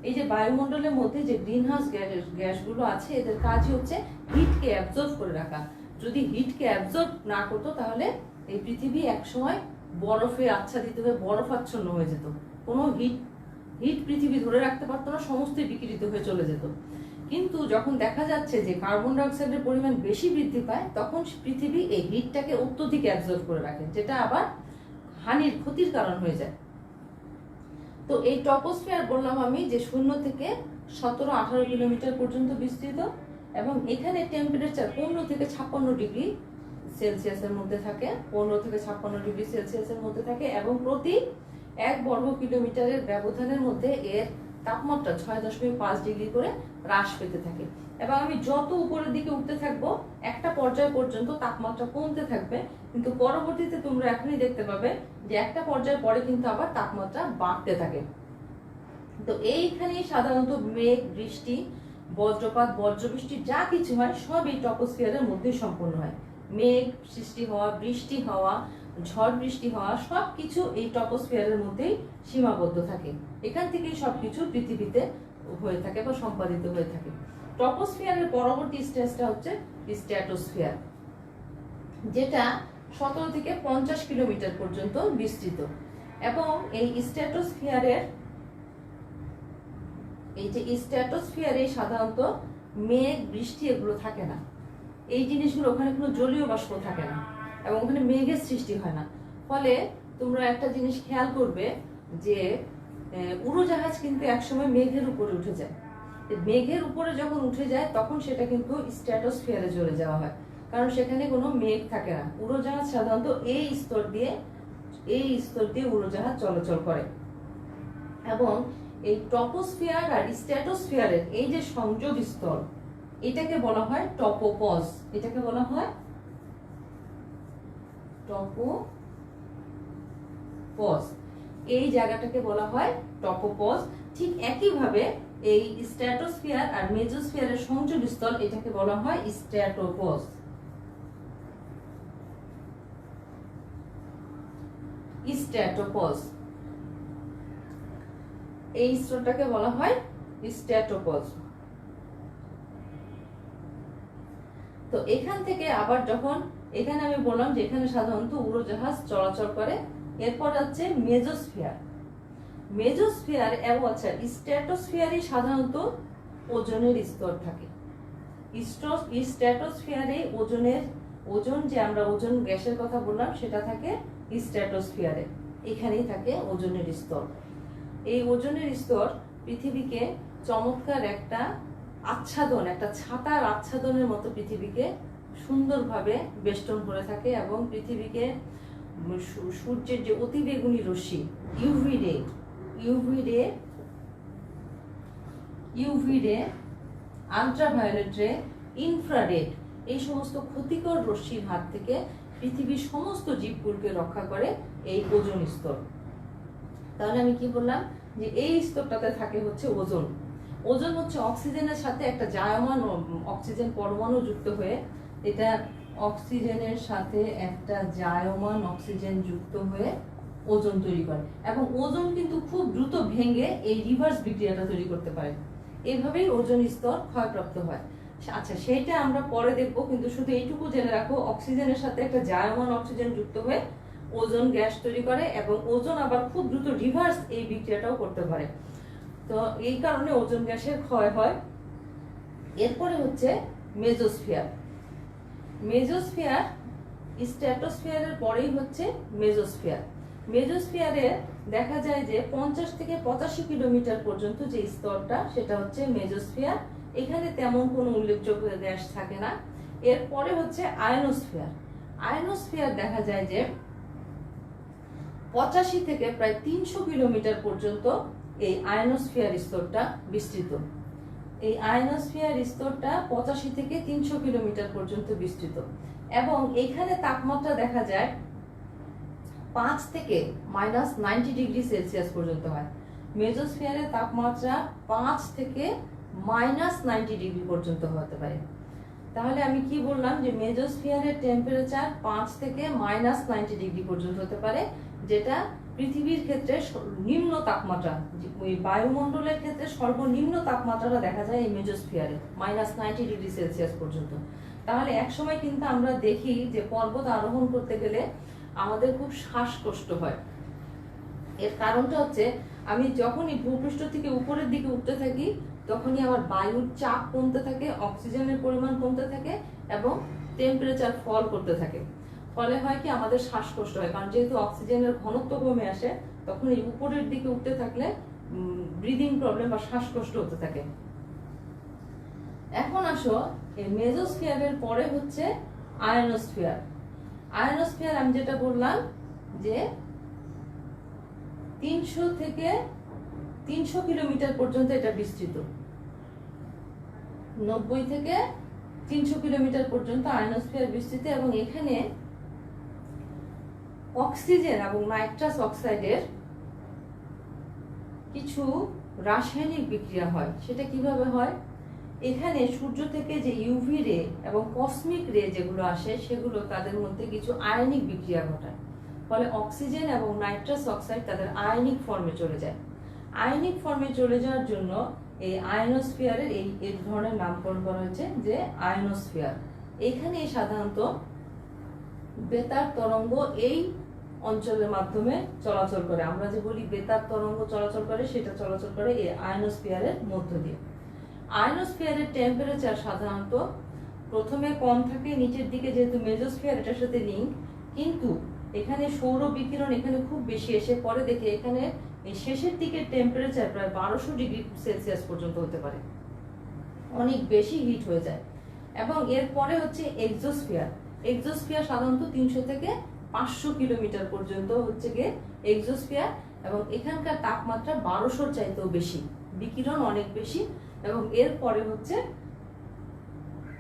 এই যে বায়ুমণ্ডলের মধ্যে যে গ্রিন হাউস গ্যাসগুলো আছে, এদের কাজই হচ্ছে হিটকে অ্যাবজর্ব করে রাখা। যদি হিটকে অ্যাবজর্ব না করতো তাহলে এই পৃথিবী একসময় বরফে আচ্ছাদিত হয়ে বরফাচ্ছন্ন হয়ে যেত। কোনো হিট পৃথিবী ধরে রাখতে পারতো না, সমস্তই বিকিরিত হয়ে চলে যেত। কিন্তু যখন দেখা যাচ্ছে যে কার্বন ডাই অক্সাইডের পরিমাণ বেশি বৃদ্ধি পায়, তখন পৃথিবী এই হিটটাকে অত্যধিক অ্যাবজর্ব করে রাখে, যেটা আবার হানির ক্ষতির কারণ হয়ে যায়। তো এই টপোস্ফিয়ার বললাম আমি যে 0 থেকে 17-18 কিলোমিটার পর্যন্ত বিস্তৃত এবং এখানে টেম্পারেচার 15 থেকে 56 ডিগ্রি সেলসিয়াসের মধ্যে থাকে। 15 থেকে 56 ডিগ্রি সেলসিয়াসের মধ্যে থাকে এবং প্রতি 1 বর্গ কিলোমিটারের ব্যবধানের মধ্যে এর তাপমাত্রা 6.5 ডিগ্রি করে হ্রাস পেতে থাকে। এবং আমি যত উপরের দিকে উঠতে থাকবো একটা পর্যায় পর্যন্ত তাপমাত্রা কমতে থাকবে, কিন্তু পরবর্তীতে তোমরা এখনই দেখতে পাবে যে একটা পর্যায় পরে কিন্তু আবার তাপমাত্রা বাড়তে থাকে। তো এইখানেই সাধারণত মেঘ, বৃষ্টি, বজ্রপাত, বজ্রবৃষ্টি যা কিছু হয় সব এই টপোস্ফিয়ারের মধ্যেই সম্পন্ন হয়। মেঘ সৃষ্টি হওয়া, বৃষ্টি হওয়া, ঝড় বৃষ্টি হওয়া সবকিছু এই টপোস্ফিয়ারের মধ্যেই সীমাবদ্ধ থাকে। এখান থেকেই সবকিছু পৃথিবীতে হয়ে থাকে বা সম্পাদিত হয়ে থাকে। টপোস্ফিয়ারের পরবর্তী স্টেজটা হচ্ছে স্ট্র্যাটোস্ফিয়ার, যেটা 17 থেকে 50 কিলোমিটার পর্যন্ত বিস্তৃত। এবং এই স্ট্র্যাটোস্ফিয়ারে সাধারণত মেঘ, বৃষ্টি এগুলো থাকে না। এই জিনিসগুলো, ওখানে কোনো জলীয় বাষ্প থাকে না এবং ওখানে মেঘের সৃষ্টি হয় না। ফলে তোমরা একটা জিনিস খেয়াল করবে যে উড়োজাহাজ কিন্তু একসময় মেঘের উপরে উঠে যায়। মেঘের উপরে যখন উঠে যায় তখন সেটা কিন্তু স্ট্র্যাটোস্ফিয়ারে চলে যাওয়া হয়, কারণ সেখানে কোনো মেঘ থাকে না। উড়োজাহাজ সাধারণত এই স্তর দিয়ে উড়োজাহাজ চলাচল করে। এবং এই টপোস্ফিয়ার আর স্ট্র্যাটোস্ফিয়ারের এই যে সংযোগ স্তর, এটাকে বলা হয় টপোপজ। এটাকে বলা হয় টপোপজ। এই জায়গাটাকে বলা হয় টপোপজ। ঠিক একইভাবে এই স্ট্র্যাটোস্ফিয়ার আর মেজোস্ফিয়ারের সংযোগ স্থল, এটাকে বলা হয় স্ট্র্যাটোপজ। স্ট্র্যাটোপজ, এই স্তরটাকে বলা হয় স্ট্র্যাটোপজ। তো এখান থেকে আবার যখন এখানে আমি বললাম যে এখানে সাধারণত উড়োজাহাজ চলাচল করে, এরপর আছে মেজোস্ফিয়ার। মেজোস্ফিয়ার এবং স্ট্র্যাটোস্ফিয়ারে সাধারণত ওজনের স্তর থাকে। স্ট্র্যাটোস্ফিয়ারে ওজন যে আমরা ওজন গ্যাসের কথা বললাম সেটা থাকে স্ট্র্যাটোস্ফিয়ারে, এখানেই থাকে ওজনের স্তর। এই ওজনের স্তর পৃথিবীকে চমৎকার একটা আচ্ছাদন, একটা ছাতার আচ্ছাদনের মতো পৃথিবীকে সুন্দরভাবে বেষ্টন করে থাকে এবং পৃথিবীকে সূর্যের যে অতিবেগুনি রশ্মি ইউভি রে, আলট্রাভায়োলেট রে, ইনফ্রারেড, এই সমস্ত ক্ষতিকর রশ্মির হাত থেকে পৃথিবীর সমস্ত জীবকুলকে রক্ষা করে এই ওজোন স্তর। তাহলে আমি কি বললাম, যে এই স্তরটাতে থাকে হচ্ছে ওজোন। ওজোন হচ্ছে অক্সিজেনের সাথে একটা জায়মান অক্সিজেন পরমাণু যুক্ত হয়ে, এটা অক্সিজেনের সাথে একটা জায়মান অক্সিজেন যুক্ত হয়ে ওজোন তৈরি করে, এবং ওজোন কিন্তু খুব দ্রুত ভেঙে এই রিভার্স বিক্রিয়াটা তৈরি করতে পারে। এইভাবেই ওজোন স্তর ক্ষয়প্রাপ্ত হয়। আচ্ছা, সেইটা আমরা পরে দেখবো, কিন্তু শুধু এইটুকু জেনে রাখো, অক্সিজেনের সাথে একটা জায়মান অক্সিজেন যুক্ত হয়ে ওজোন গ্যাস তৈরি করে, এবং ওজোন আবার খুব দ্রুত রিভার্স এই বিক্রিয়াটাও করতে পারে। তো এই কারণে ওজোন গ্যাসের ক্ষয় হয়। এরপরে হচ্ছে মেজোস্ফিয়ার। স্ট্র্যাটোস্ফিয়ারের পরেই হচ্ছে মেজোস্ফিয়ার। মেজোস্ফিয়ারে দেখা যায় যে 50 থেকে 85 কিলোমিটার পর্যন্ত যে স্তরটা, সেটা হচ্ছে মেজোস্ফিয়ার। এখানে তেমন কোনো উল্লেখযোগ্য গ্যাস থাকে না। এরপরে হচ্ছে আয়নোস্ফিয়ার। আয়নোস্ফিয়ার দেখা যায় যে 85 থেকে প্রায় 300 কিলোমিটার পর্যন্ত এই আয়নোস্ফিয়ার স্তরটা বিস্তৃত। এই আয়নোস্ফিয়ার স্তরটা 85 থেকে 300 কিলোমিটার পর্যন্ত বিস্তৃত, এবং এখানে তাপমাত্রা দেখা যায় 5 থেকে -90 ডিগ্রি সেলসিয়াস পর্যন্ত হয়। মেজোস্ফিয়ারের তাপমাত্রা 5 থেকে -90 ডিগ্রি পর্যন্ত হতে পারে। তাহলে আমি কি বললাম, যে মেজোস্ফিয়ারের টেম্পারেচার 5 থেকে -90 ডিগ্রি পর্যন্ত হতে পারে, যেটা পৃথিবীর ক্ষেত্রে নিম্ন তাপমাত্রা, ওই বায়ুমণ্ডলের ক্ষেত্রে সর্বনিম্ন তাপমাত্রাটা দেখা যায় এই মেজোস্ফিয়ারে -90 ডিগ্রি সেলসিয়াস পর্যন্ত। তাহলে একসময় কিন্তু আমরা দেখি যে পর্বত আরোহণ করতে গেলে আমাদের খুব শ্বাসকষ্ট হয়। এর কারণটা হচ্ছে, আমি যখনই ভূপৃষ্ঠ থেকে উপরের দিকে উঠতে থাকি, তখনই আমার বায়ুর চাপ কমতে থাকে, অক্সিজেনের পরিমাণ কমতে থাকে, এবং টেম্পারেচার ফল করতে থাকে। ফলে হয় কি, আমাদের শ্বাসকষ্ট হয়, কারণ যেহেতু অক্সিজেনের ঘনত্ব কমে আসে, তখন এই উপরের দিকে উঠতে থাকলে ব্রিদিং প্রবলেম বা শ্বাসকষ্ট হতে থাকে। এখন আসো, এই মেজোস্ফিয়ারের পরে হচ্ছে আয়নোস্ফিয়ার। আয়নোস্ফিয়ার আমি যেটা বললাম, যে 300 থেকে 300 কিলোমিটার পর্যন্ত এটা বিস্তৃত। 90 থেকে 300 কিলোমিটার পর্যন্ত আয়নোস্ফিয়ার বিস্তৃত, এবং এখানে অক্সিজেন এবং নাইট্রাস অক্সাইডের কিছু রাসায়নিক বিক্রিয়া হয়। সেটা কিভাবে হয়, এখানে সূর্য থেকে যে ইউভি রে এবং কসমিক রে যেগুলো আসে, সেগুলো তাদের মধ্যে কিছু আয়নিক বিক্রিয়া ঘটায়। ফলে অক্সিজেন এবং নাইট্রাস অক্সাইড তাদের আয়নিক ফর্মে চলে যায়। আয়নিক ফর্মে চলে যাওয়ার জন্য এই আয়নোস্ফিয়ারের এই ধরনের নামকরণ করা হয়েছে, যে আয়নোস্ফিয়ার। এখানে সাধারণত বেতার তরঙ্গ এই অঞ্চলের মাধ্যমে চলাচল করে। আমরা যে বলি বেতার তরঙ্গ চলাচল করে, সেটা চলাচল করে এই আয়নোস্ফিয়ারের মধ্য দিয়ে। আয়নোস্ফিয়ারের টেম্পারেচার সাধারণত প্রথমে কম থাকে, নিচের দিকে যেহেতু মেজোস্ফিয়ার এটার সাথে লিঙ্ক, কিন্তু এখানে সৌর বিকিরণ এখানে খুব বেশি এসে পরে দেখে এখানে এই শেষের দিকে টেম্পারেচার প্রায় 1200 ডিগ্রি সেলসিয়াস পর্যন্ত হতে পারে, অনেক বেশি হিট হয়ে যায়। এবং এরপরে হচ্ছে এক্সোস্ফিয়ার। এক্সোস্ফিয়ার সাধারণত 300 থেকে 500 কিলোমিটার পর্যন্ত হচ্ছে গিয়ে এক্সোস্ফিয়ার, এবং এখানকার তাপমাত্রা 1200 চাইতেও বেশি, বিকিরণ অনেক বেশি। এবং এরপরে হচ্ছে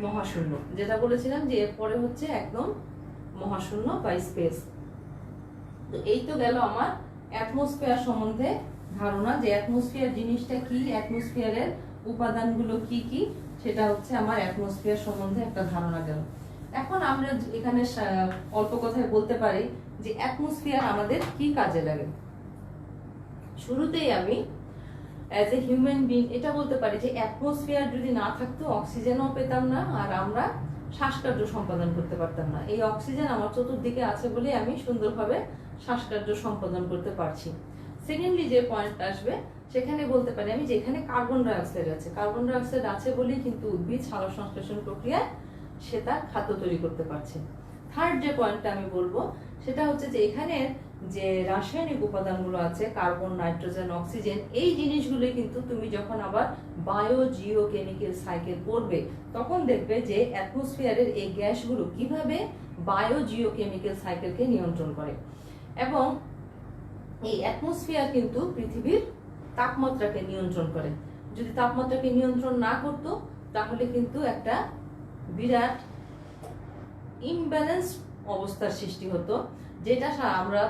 মহাশূন্য, যেটা বলেছিলাম যে এরপরে হচ্ছে একদম মহাশূন্য বা স্পেস। তো এই তো গেল আমার অ্যাটমসফিয়ার সম্বন্ধে ধারণা, যে অ্যাটমসফিয়ার জিনিসটা কি, অ্যাটমসফিয়ারের উপাদানগুলো কি কি, সেটা হচ্ছে আমার অ্যাটমসফিয়ার সম্বন্ধে একটা ধারণা গেল। এখন আমরা এখানে অল্প কথায় বলতে পারি যে অ্যাটমসফিয়ার আমাদের কি কাজে লাগে। শুরুতেই আমি অ্যাজ এ হিউম্যান বিং এটা বলতে পারি যে অ্যাটমসফিয়ার যদি না থাকতো, অক্সিজেনও পেতাম না, আর আমরা শ্বাসকার্য সম্পাদন করতে পারতাম না। এই অক্সিজেন আমার চতুর্দিকে আছে বলে আমি সুন্দরভাবে শ্বাসকার্য সম্পাদন করতে পারছি। সেকেন্ডলি যে পয়েন্ট আসবে, সেখানে বলতে পারি আমি যে এখানে কার্বন ডাই অক্সাইড আছে। কার্বন ডাই অক্সাইড আছে বলেই কিন্তু উদ্ভিদ সালোক সংশ্লেষণ প্রক্রিয়ায় সে তার খাদ্য তৈরি করতে পারছে। থার্ড যে পয়েন্টটা আমি বলবো, সেটা হচ্ছে যে এখানে যে রাসায়নিক উপাদানগুলো আছে, কার্বন, নাইট্রোজেন, অক্সিজেন, এই জিনিসগুলো কিন্তু তুমি যখন আবার বায়ো জিও কেমিক্যাল সাইকেল পড়বে তখন দেখবে যে অ্যাটমসফিয়ারের এই গ্যাসগুলো কিভাবে বায়ো জিও কেমিক্যাল সাইকেলকে নিয়ন্ত্রণ করে। এবং এই অ্যাটমসফিয়ার কিন্তু পৃথিবীর তাপমাত্রাকে নিয়ন্ত্রণ করে। যদি তাপমাত্রাকে নিয়ন্ত্রণ না করতো তাহলে কিন্তু একটা বিরাট ইমব্যালেন্স অবস্থার সৃষ্টি হতো, যেটা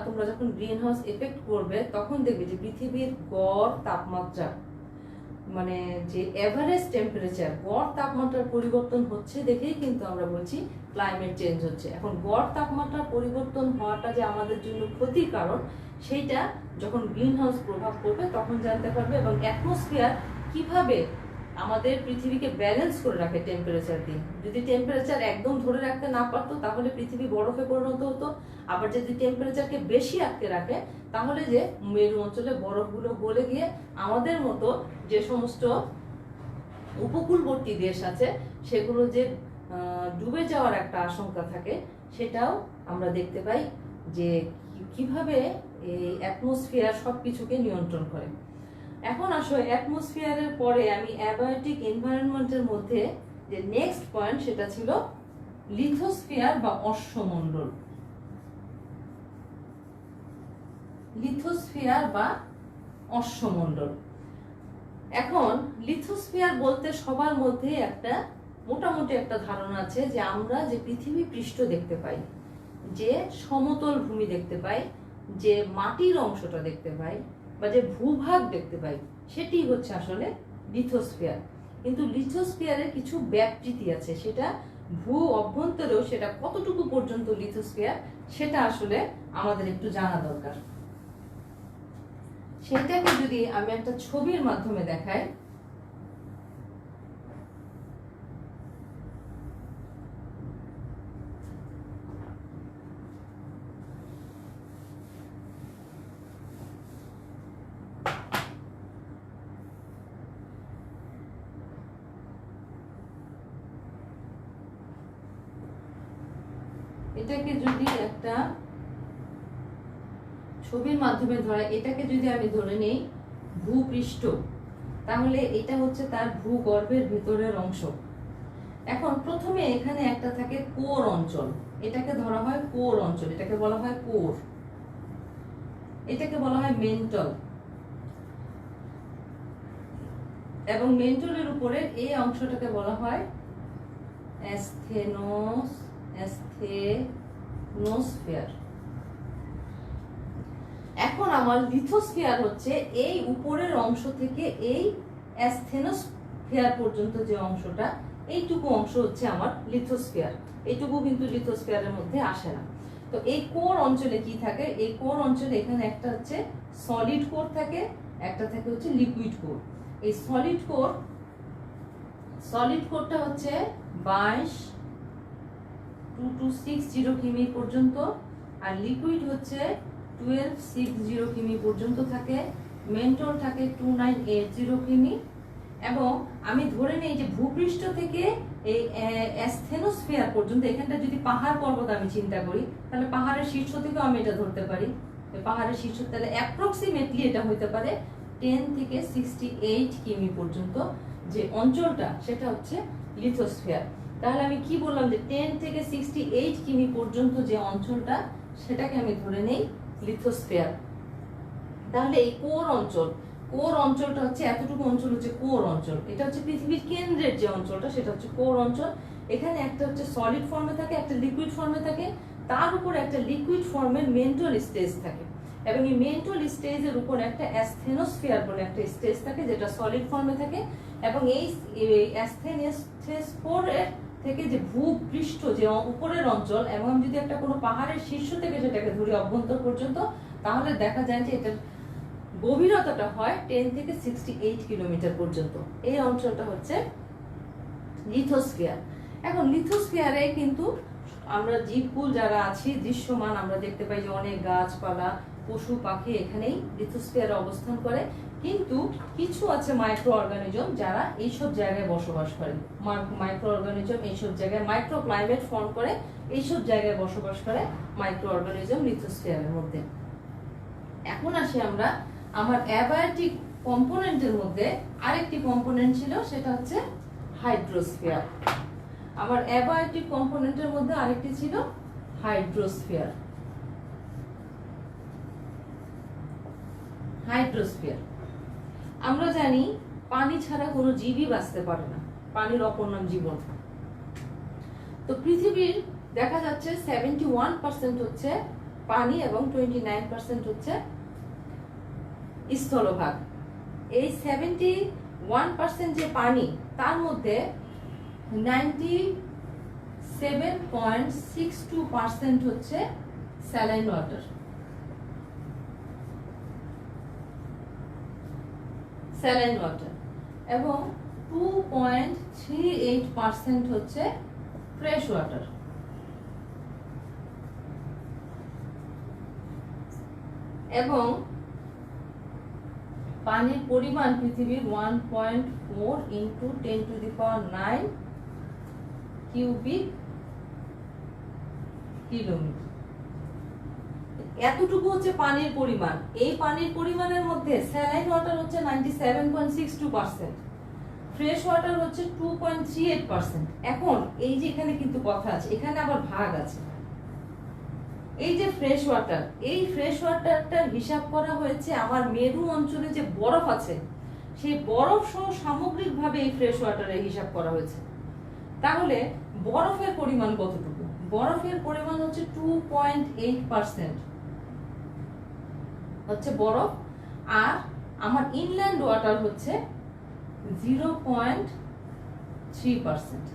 তোমরা যখন গ্রিন হাউস এফেক্ট করবে তখন দেখবে যে পৃথিবীর গড় তাপমাত্রা, মানে যে এভারেজ টেম্পারেচার, গড় তাপমাত্রার পরিবর্তন হচ্ছে দেখেই কিন্তু আমরা বলছি ক্লাইমেট চেঞ্জ হচ্ছে। এখন গড় তাপমাত্রার পরিবর্তন হওয়াটা যে আমাদের জন্য ক্ষতির কারণ, সেইটা যখন গ্রিন হাউস প্রভাব পড়বে তখন জানতে পারবে। এবং অ্যাটমসফিয়ার কিভাবে আমাদের পৃথিবীকে ব্যালেন্স করে রাখে টেম্পারেচার দিয়ে। যদি টেম্পারেচার একদম ধরে রাখতে না পারতো তাহলে পৃথিবী বরফে পরিণত হতো। আবার যদি টেম্পারেচারকে বেশি আটকে রাখে তাহলে যে মেরু অঞ্চলে বরফগুলো গলে গিয়ে আমাদের মতো যে সমস্ত উপকূলবর্তী দেশ আছে সেগুলো যে ডুবে যাওয়ার একটা আশঙ্কা থাকে, সেটাও আমরা দেখতে পাই যে কিভাবে এই অ্যাটমসফিয়ার সবকিছুকে নিয়ন্ত্রণ করে। এখন আসো অ্যাটমসফিয়ারের পরে আমি অ্যাবায়োটিক এনভায়রনমেন্টের মধ্যে যে নেক্সট পয়েন্ট সেটা ছিল লিথোস্ফিয়ার বা অশ্বমণ্ডল। লিথোস্ফিয়ার বা অশ্বমণ্ডল। এখন লিথোস্ফিয়ার বলতে সবার মধ্যে একটা মোটামুটি একটা ধারণা আছে যে আমরা যে পৃথিবী পৃষ্ঠ দেখতে পাই, যে সমতল ভূমি দেখতে পাই, যে মাটির অংশটা দেখতে পাই বা যে ভূভাগ দেখতে পাই, সেটি হচ্ছে আসলে লিথোস্ফিয়ার। কিন্তু লিথোস্ফিয়ারের কিছু ব্যাপ্তিতি আছে, সেটা ভূ অভ্যন্তরেও সেটা কতটুকু পর্যন্ত লিথোস্ফিয়ার সেটা আসলে আমাদের একটু জানা দরকার। সেটাকে যদি আমি একটা ছবির মাধ্যমে দেখাই, এটাকে যদি একটা ছবির মাধ্যমে ধরা, এটাকে যদি আমি ধরে নেই ভূপৃষ্ঠ, তাহলে এটা হচ্ছে তার ভূগর্ভের ভেতরের অংশ। এখন প্রথমে এখানে একটা থাকে কোর অঞ্চল, এটাকে ধরা হয় কোর অঞ্চল, এটাকে বলা হয় কোর, এটাকে বলা হয় মেন্টল। এবং মেন্টলের উপরে এই অংশটাকে বলা হয় অ্যাসথেনোস্ফিয়ার। এখন আমার লিথোস্ফিয়ার হচ্ছে এই উপরের অংশ থেকে এই অ্যাসথেনোস্ফিয়ার পর্যন্ত যে অংশটা, এইটুকু অংশ হচ্ছে আমার লিথোস্ফিয়ার। এইটুকু কিন্তু লিথোস্ফিয়ারের মধ্যে আসে না। তো এই কোর অঞ্চলে কি থাকে? এই কোর অঞ্চলে এখানে একটা হচ্ছে সলিড কোর থাকে, একটা থাকে হচ্ছে লিকুইড কোর। এই সলিড কোরটা হচ্ছে 22,260 কিমি পর্যন্ত, আর লিকুইড হচ্ছে 1260 কিমি পর্যন্ত থাকে। মেন্টল থাকে 2980 কিমি। এবং আমি ধরে নেই যে ভূপৃষ্ঠ থেকে এই অ্যাসথেনোস্ফিয়ার পর্যন্ত, এখানটা যদি পাহাড় পর্বত আমি চিন্তা করি তাহলে পাহাড়ের শীর্ষ থেকেও আমি এটা ধরতে পারি, পাহাড়ের শীর্ষ, তাহলে অ্যাপ্রক্সিমেটলি এটা হইতে পারে 10 থেকে 68 কিমি পর্যন্ত যে অঞ্চলটা সেটা হচ্ছে লিথোস্ফিয়ার। তাহলে আমি কি বললাম যে 10 থেকে 68 কিমি পর্যন্ত যে অঞ্চলটা সেটাকে আমি ধরে নেই লিথোস্ফিয়ার। তাহলে এই কোর অঞ্চলটা হচ্ছে এতটুকু অঞ্চল হচ্ছে কোর অঞ্চল। এটা হচ্ছে পৃথিবীর কেন্দ্রের যে অঞ্চলটা সেটা হচ্ছে কোর অঞ্চল। এখানে একটা হচ্ছে সলিড ফর্মে থাকে, একটা লিকুইড ফর্মে থাকে, তার উপর একটা লিকুইড ফর্মের মেন্টল স্টেজ থাকে। এবং এই মেন্টল স্টেজের উপর একটা অ্যাসথেনোস্ফিয়ার বলে একটা স্টেজ থাকে যেটা সলিড ফর্মে থাকে। এবং এই অ্যাসথেনোস্ফিয়ার থেকে যে ভূপৃষ্ঠ যে উপরের অঞ্চল, এবং আমি যদি একটা কোনো পাহাড়ের শীর্ষ থেকে সেটাকে ধরি অভ্যন্তর পর্যন্ত, তাহলে দেখা যায় যে এটার গভীরতাটা হয় 10 থেকে 68 কিলোমিটার পর্যন্ত। এই অঞ্চলটা হচ্ছে লিথোস্ফিয়ার। এখন লিথোস্ফিয়ারে কিন্তু আমরা জীবকুল যারা আছি দৃশ্যমান আমরা দেখতে পাই যে অনেক গাছপালা, পশু পাখি এখানেই লিথোস্ফিয়ারে অবস্থান করে। কিন্তু কিছু আছে মাইক্রো অর্গানিজম যারা এইসব জায়গায় বসবাস করে। মাইক্রো অর্গানিজম এইসব জায়গায় মাইক্রো ক্লাইমেট ফর্ম করে, এইসব জায়গায় বসবাস করে মাইক্রো অর্গানিজম লিথোস্ফিয়ারের মধ্যে। এখন আসি আমরা আমার অ্যাবায়োটিক কম্পোনেন্টের মধ্যে আরেকটি কম্পোনেন্ট ছিল, সেটা হচ্ছে হাইড্রোস্ফিয়ার। আমার অ্যাবায়োটিক কম্পোনেন্টের মধ্যে আরেকটি ছিল হাইড্রোস্ফিয়ার। হাইড্রোস্ফিয়ার আমরা জানি পানি ছাড়া কোনো জীবই বাঁচতে পারে না, পানির অপর নাম জীবন। তো পৃথিবীর দেখা যাচ্ছে 71% হচ্ছে পানি এবং 29% হচ্ছে স্থলভাগ। এই 71% যে পানি, তার মধ্যে 97.62% হচ্ছে স্যালাইন ওয়াটার। স্যালাইন ওয়াটার এবং 2.38% হচ্ছে ফ্রেশ ওয়াটার। এবং পানির পরিমাণ পৃথিবীর 1.4 into 10⁹ কিউবিক কিলোমিটার। এতটুকু হচ্ছে পানির পরিমাণ। এই পানির পরিমাণের মধ্যে স্যালাইন ওয়াটার হচ্ছে 97.62%, ফ্রেশ ওয়াটার হচ্ছে 2.38%। এখন এই যে এখানে কিন্তু কথা আছে, এখানে আবার ভাগ আছে। এই যে ফ্রেশ ওয়াটার, এই ফ্রেশ ওয়াটারটার হিসাব করা হয়েছে আমার মেরু অঞ্চলে যে বরফ আছে, সেই বরফ সহ সামগ্রিকভাবে এই ফ্রেশ ওয়াটারের হিসাব করা হয়েছে। তাহলে বরফের পরিমাণ কতটুকু? বরফের পরিমাণ হচ্ছে 2.8% হচ্ছে বরফ। আর আমার ইনল্যান্ড ওয়াটার হচ্ছে 0.3%।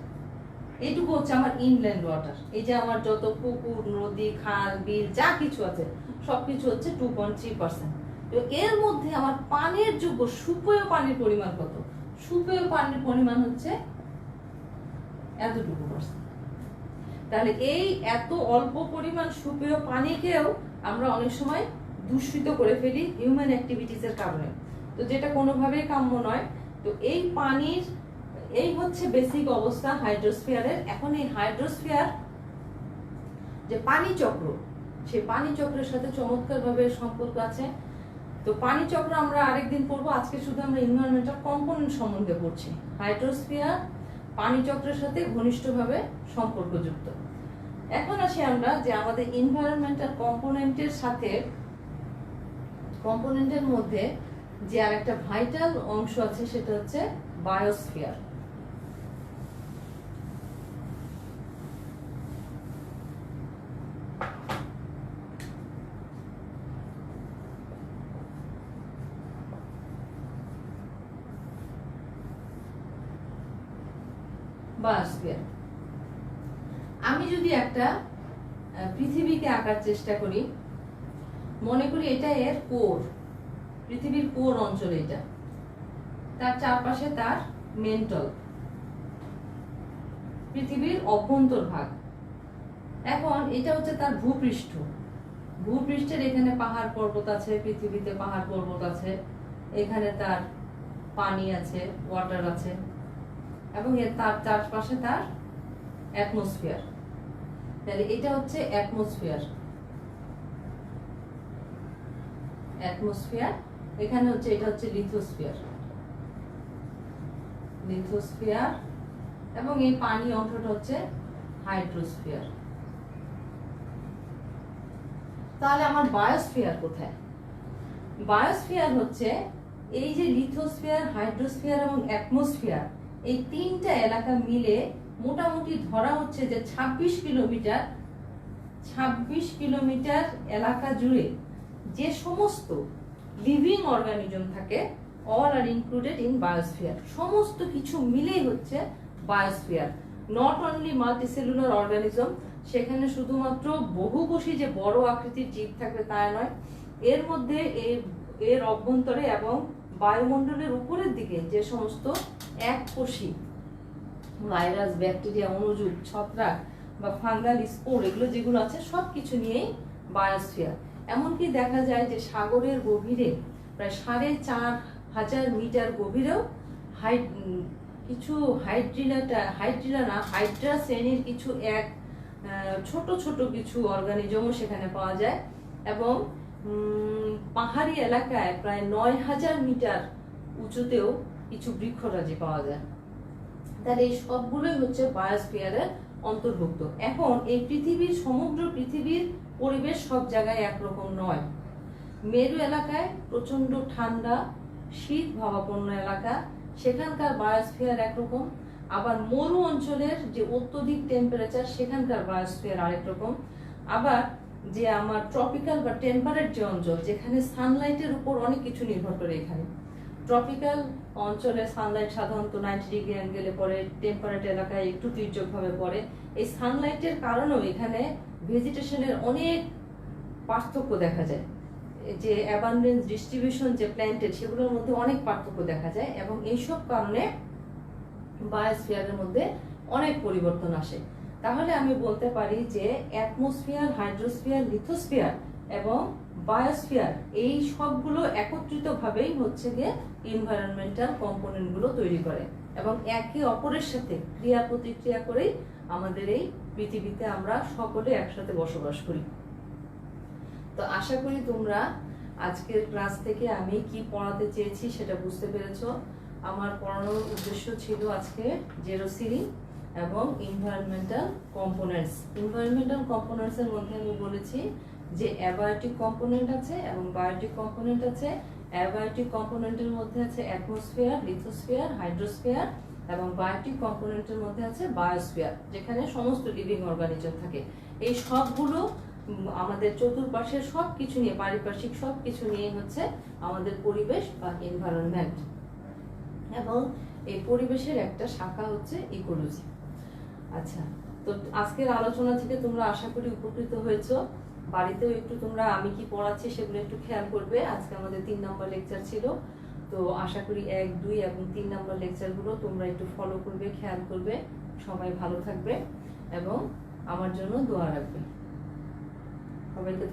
এইটুকু হচ্ছে আমার ইনল্যান্ড ওয়াটার। এই যে আমার যত পুকুর, নদী, খাল, বিল যা কিছু আছে সবকিছু হচ্ছে 2.3%। তো এর মধ্যে আমার পানির যোগ্য সুপেয় পানির পরিমাণ কত? সুপেয় পানির পরিমাণ হচ্ছে এতটুকু পার্সেন্ট। তাহলে এই এত অল্প পরিমাণ সুপেয় পানিকেও আমরা অনেক সময় দূষিত করে ফেলি হিউম্যান অ্যাক্টিভিটিসের কারণে, তো যেটা কোনোভাবেই কাম্য নয়। তো এই পানির এই হচ্ছে বেসিক অবস্থা হাইড্রোস্ফিয়ারের। এখন এই হাইড্রোস্ফিয়ার যে পানি চক্র, সেই পানি চক্রের সাথে চমৎকারভাবে সম্পর্ক আছে। তো পানি চক্র আমরা আরেকদিন পড়বো, আজকে শুধু আমরা এনভায়রনমেন্টাল কম্পোনেন্ট সম্বন্ধে পড়ছি। হাইড্রোস্ফিয়ার পানি চক্রের সাথে ঘনিষ্ঠভাবে সম্পর্কযুক্ত। এখন আসি আমরা যে আমাদের এনভায়রনমেন্টাল কম্পোনেন্টের সাথে, কম্পোনেন্টের মধ্যে যে আরেকটা ভাইটাল অংশ আছে, সেটা হচ্ছে বায়োস্ফিয়ার। বায়োস্ফিয়ার, আমি যদি একটা পৃথিবীকে আঁকার চেষ্টা করি, মনে করি এটা এর কোর, পৃথিবীর কোর অঞ্চল এটা, তার চারপাশে তার মেন্টল, পৃথিবীর অভ্যন্তর ভাগ। এখন এটা হচ্ছে তার ভূপৃষ্ঠ। ভূপৃষ্ঠের এখানে পাহাড় পর্বত আছে, পৃথিবীতে পাহাড় পর্বত আছে, এখানে তার পানি আছে, ওয়াটার আছে, এবং এর তার চারপাশে তার অ্যাটমসফিয়ার। তাহলে এটা হচ্ছে অ্যাটমসফিয়ার। অ্যাটমসফিয়ার এখানে হচ্ছে, এটা হচ্ছে লিথোস্ফিয়ার। লিথোস্ফিয়ার এবং এই পানি অংশটা হচ্ছে হাইড্রোস্ফিয়ার। তাহলে আমার বায়োস্ফিয়ার কোথায়? বায়োস্ফিয়ার হচ্ছে এই যে লিথোস্ফিয়ার, হাইড্রোস্ফিয়ার এবং অ্যাটমসফিয়ার, এই তিনটা এলাকা মিলে মোটামুটি ধরা হচ্ছে যে 26 কিলোমিটার এলাকা জুড়ে যে সমস্ত লিভিং অর্গানিজম থাকে, all are included in biosphere. সমস্ত কিছু মিলেই হচ্ছে biosphere. Not only multicellular organism, সেখানে শুধুমাত্র বহুকোষী যে বড় আকৃতির জীব থাকবে তা নয়, এর মধ্যে এর অভ্যন্তরে এবং বায়ুমণ্ডলের উপরের দিকে যে সমস্ত এককোষী ভাইরাস, ব্যাকটেরিয়া, অণুজীব, ছত্রাক বা ফাঙ্গাল, স্পোর, এগুলো যেগুলো আছে সবকিছু নিয়েই বায়োস্ফিয়ার। এমনকি দেখা যায় যে সাগরের গভীরে প্রায় 4,500 মিটার গভীরেও কিছু হাইড্রা শ্রেণীর কিছু ছোট ছোট কিছু অর্গানিজমও সেখানে পাওয়া যায়। এবং পাহাড়ি এলাকায় প্রায় ৯,০০০ মিটার উঁচুতেও কিছু বৃক্ষরাজি পাওয়া যায়। তাহলে এই সবগুলোই হচ্ছে বায়োস্ফিয়ারের অন্তর্ভুক্ত। এখন এই পৃথিবীর সমগ্র পৃথিবীর পরিবেশ সব জায়গায় একরকম নয়। মেরু এলাকায় প্রচন্ড ঠান্ডা শীত ভাবাপন্ন এলাকা, সেখানকার বায়োস্ফিয়ার একরকম। আবার মরু অঞ্চলের যে অত্যধিক টেম্পারেচার, সেখানকার বায়োস্ফিয়ার আরেক রকম। আবার যে আমার ট্রপিক্যাল বা টেম্পারেট যে অঞ্চল, যেখানে সানলাইটের উপর অনেক কিছু নির্ভর করে, এখানে ট্রপিক্যাল অঞ্চলে সানলাইট সাধারণত 90 ডিগ্রি অ্যাঙ্গেলে পড়ে, টেম্পারেট এলাকায় একটু তির্যকভাবে পড়ে। এই সানলাইটের কারণেও এখানে ভেজিটেশনের অনেক পার্থক্য দেখা যায়। যে অ্যাবান্ডেন্স ডিস্ট্রিবিউশন যে প্ল্যান্টেড, সেগুলোর মধ্যে অনেক পার্থক্য দেখা যায়, এবং এইসব কারণে বায়োস্ফিয়ারের মধ্যে অনেক পরিবর্তন আসে। তাহলে আমি বলতে পারি যে অ্যাটমসফিয়ার, হাইড্রোস্ফিয়ার, লিথোস্ফিয়ার এবং বায়োস্ফিয়ার, এই সবগুলো একত্রিতভাবেই হচ্ছে গিয়ে এনভায়রনমেন্টাল কম্পোনেন্ট গুলো তৈরি করে, এবং একে অপরের সাথে ক্রিয়া প্রতিক্রিয়া করেই আমাদের এই পৃথিবীতে আমরা সকলে একসাথে বসবাস করি। তো আশা করি তোমরা আজকের ক্লাস থেকে আমি কি পড়াতে চেয়েছি সেটা বুঝতে পেরেছো। আমার পড়ানোর উদ্দেশ্য ছিল আজকে জেরোসিলিং এবং এনভায়রনমেন্টাল কম্পোনেন্টস। এনভায়রনমেন্টাল কম্পোনেন্টস এর মধ্যে আমি বলেছি যে অ্যাবায়োটিক কম্পোনেন্ট আছে এবং বায়োটিক কম্পোনেন্ট আছে। অ্যাবায়োটিক কম্পোনেন্টের মধ্যে আছে অ্যাটমসফিয়ার, লিথোস্ফিয়ার, হাইড্রোস্ফিয়ার, এবং বায়োটিক কম্পোনেন্টের মধ্যে আছে বায়োস্ফিয়ার, যেখানে সমস্ত লিভিং অর্গানিজম থাকে। এই সবগুলো আমাদের চতুর্পাশের সবকিছু নিয়ে, পারিপার্শ্বিক সবকিছু নিয়ে হচ্ছে আমাদের পরিবেশ বা এনভায়রনমেন্ট, এবং এই পরিবেশের একটা শাখা হচ্ছে ইকোলজি। আচ্ছা, তো আজকের আলোচনা থেকে তোমরা আশা করি উপকৃত হয়েছো। বাড়িতেও একটু তোমরা আমি কি পড়াচ্ছি সেগুলো একটু খেয়াল করবে। আজকে আমাদের 3 নম্বর লেকচার ছিল, তো আশা করি 1, 2 এবং 3 নম্বর লেকচারগুলো তোমরা একটু ফলো করবে, খেয়াল করবে। সবাই ভালো থাকবে এবং আমার জন্য দোয়া রাখবে। সবাইকে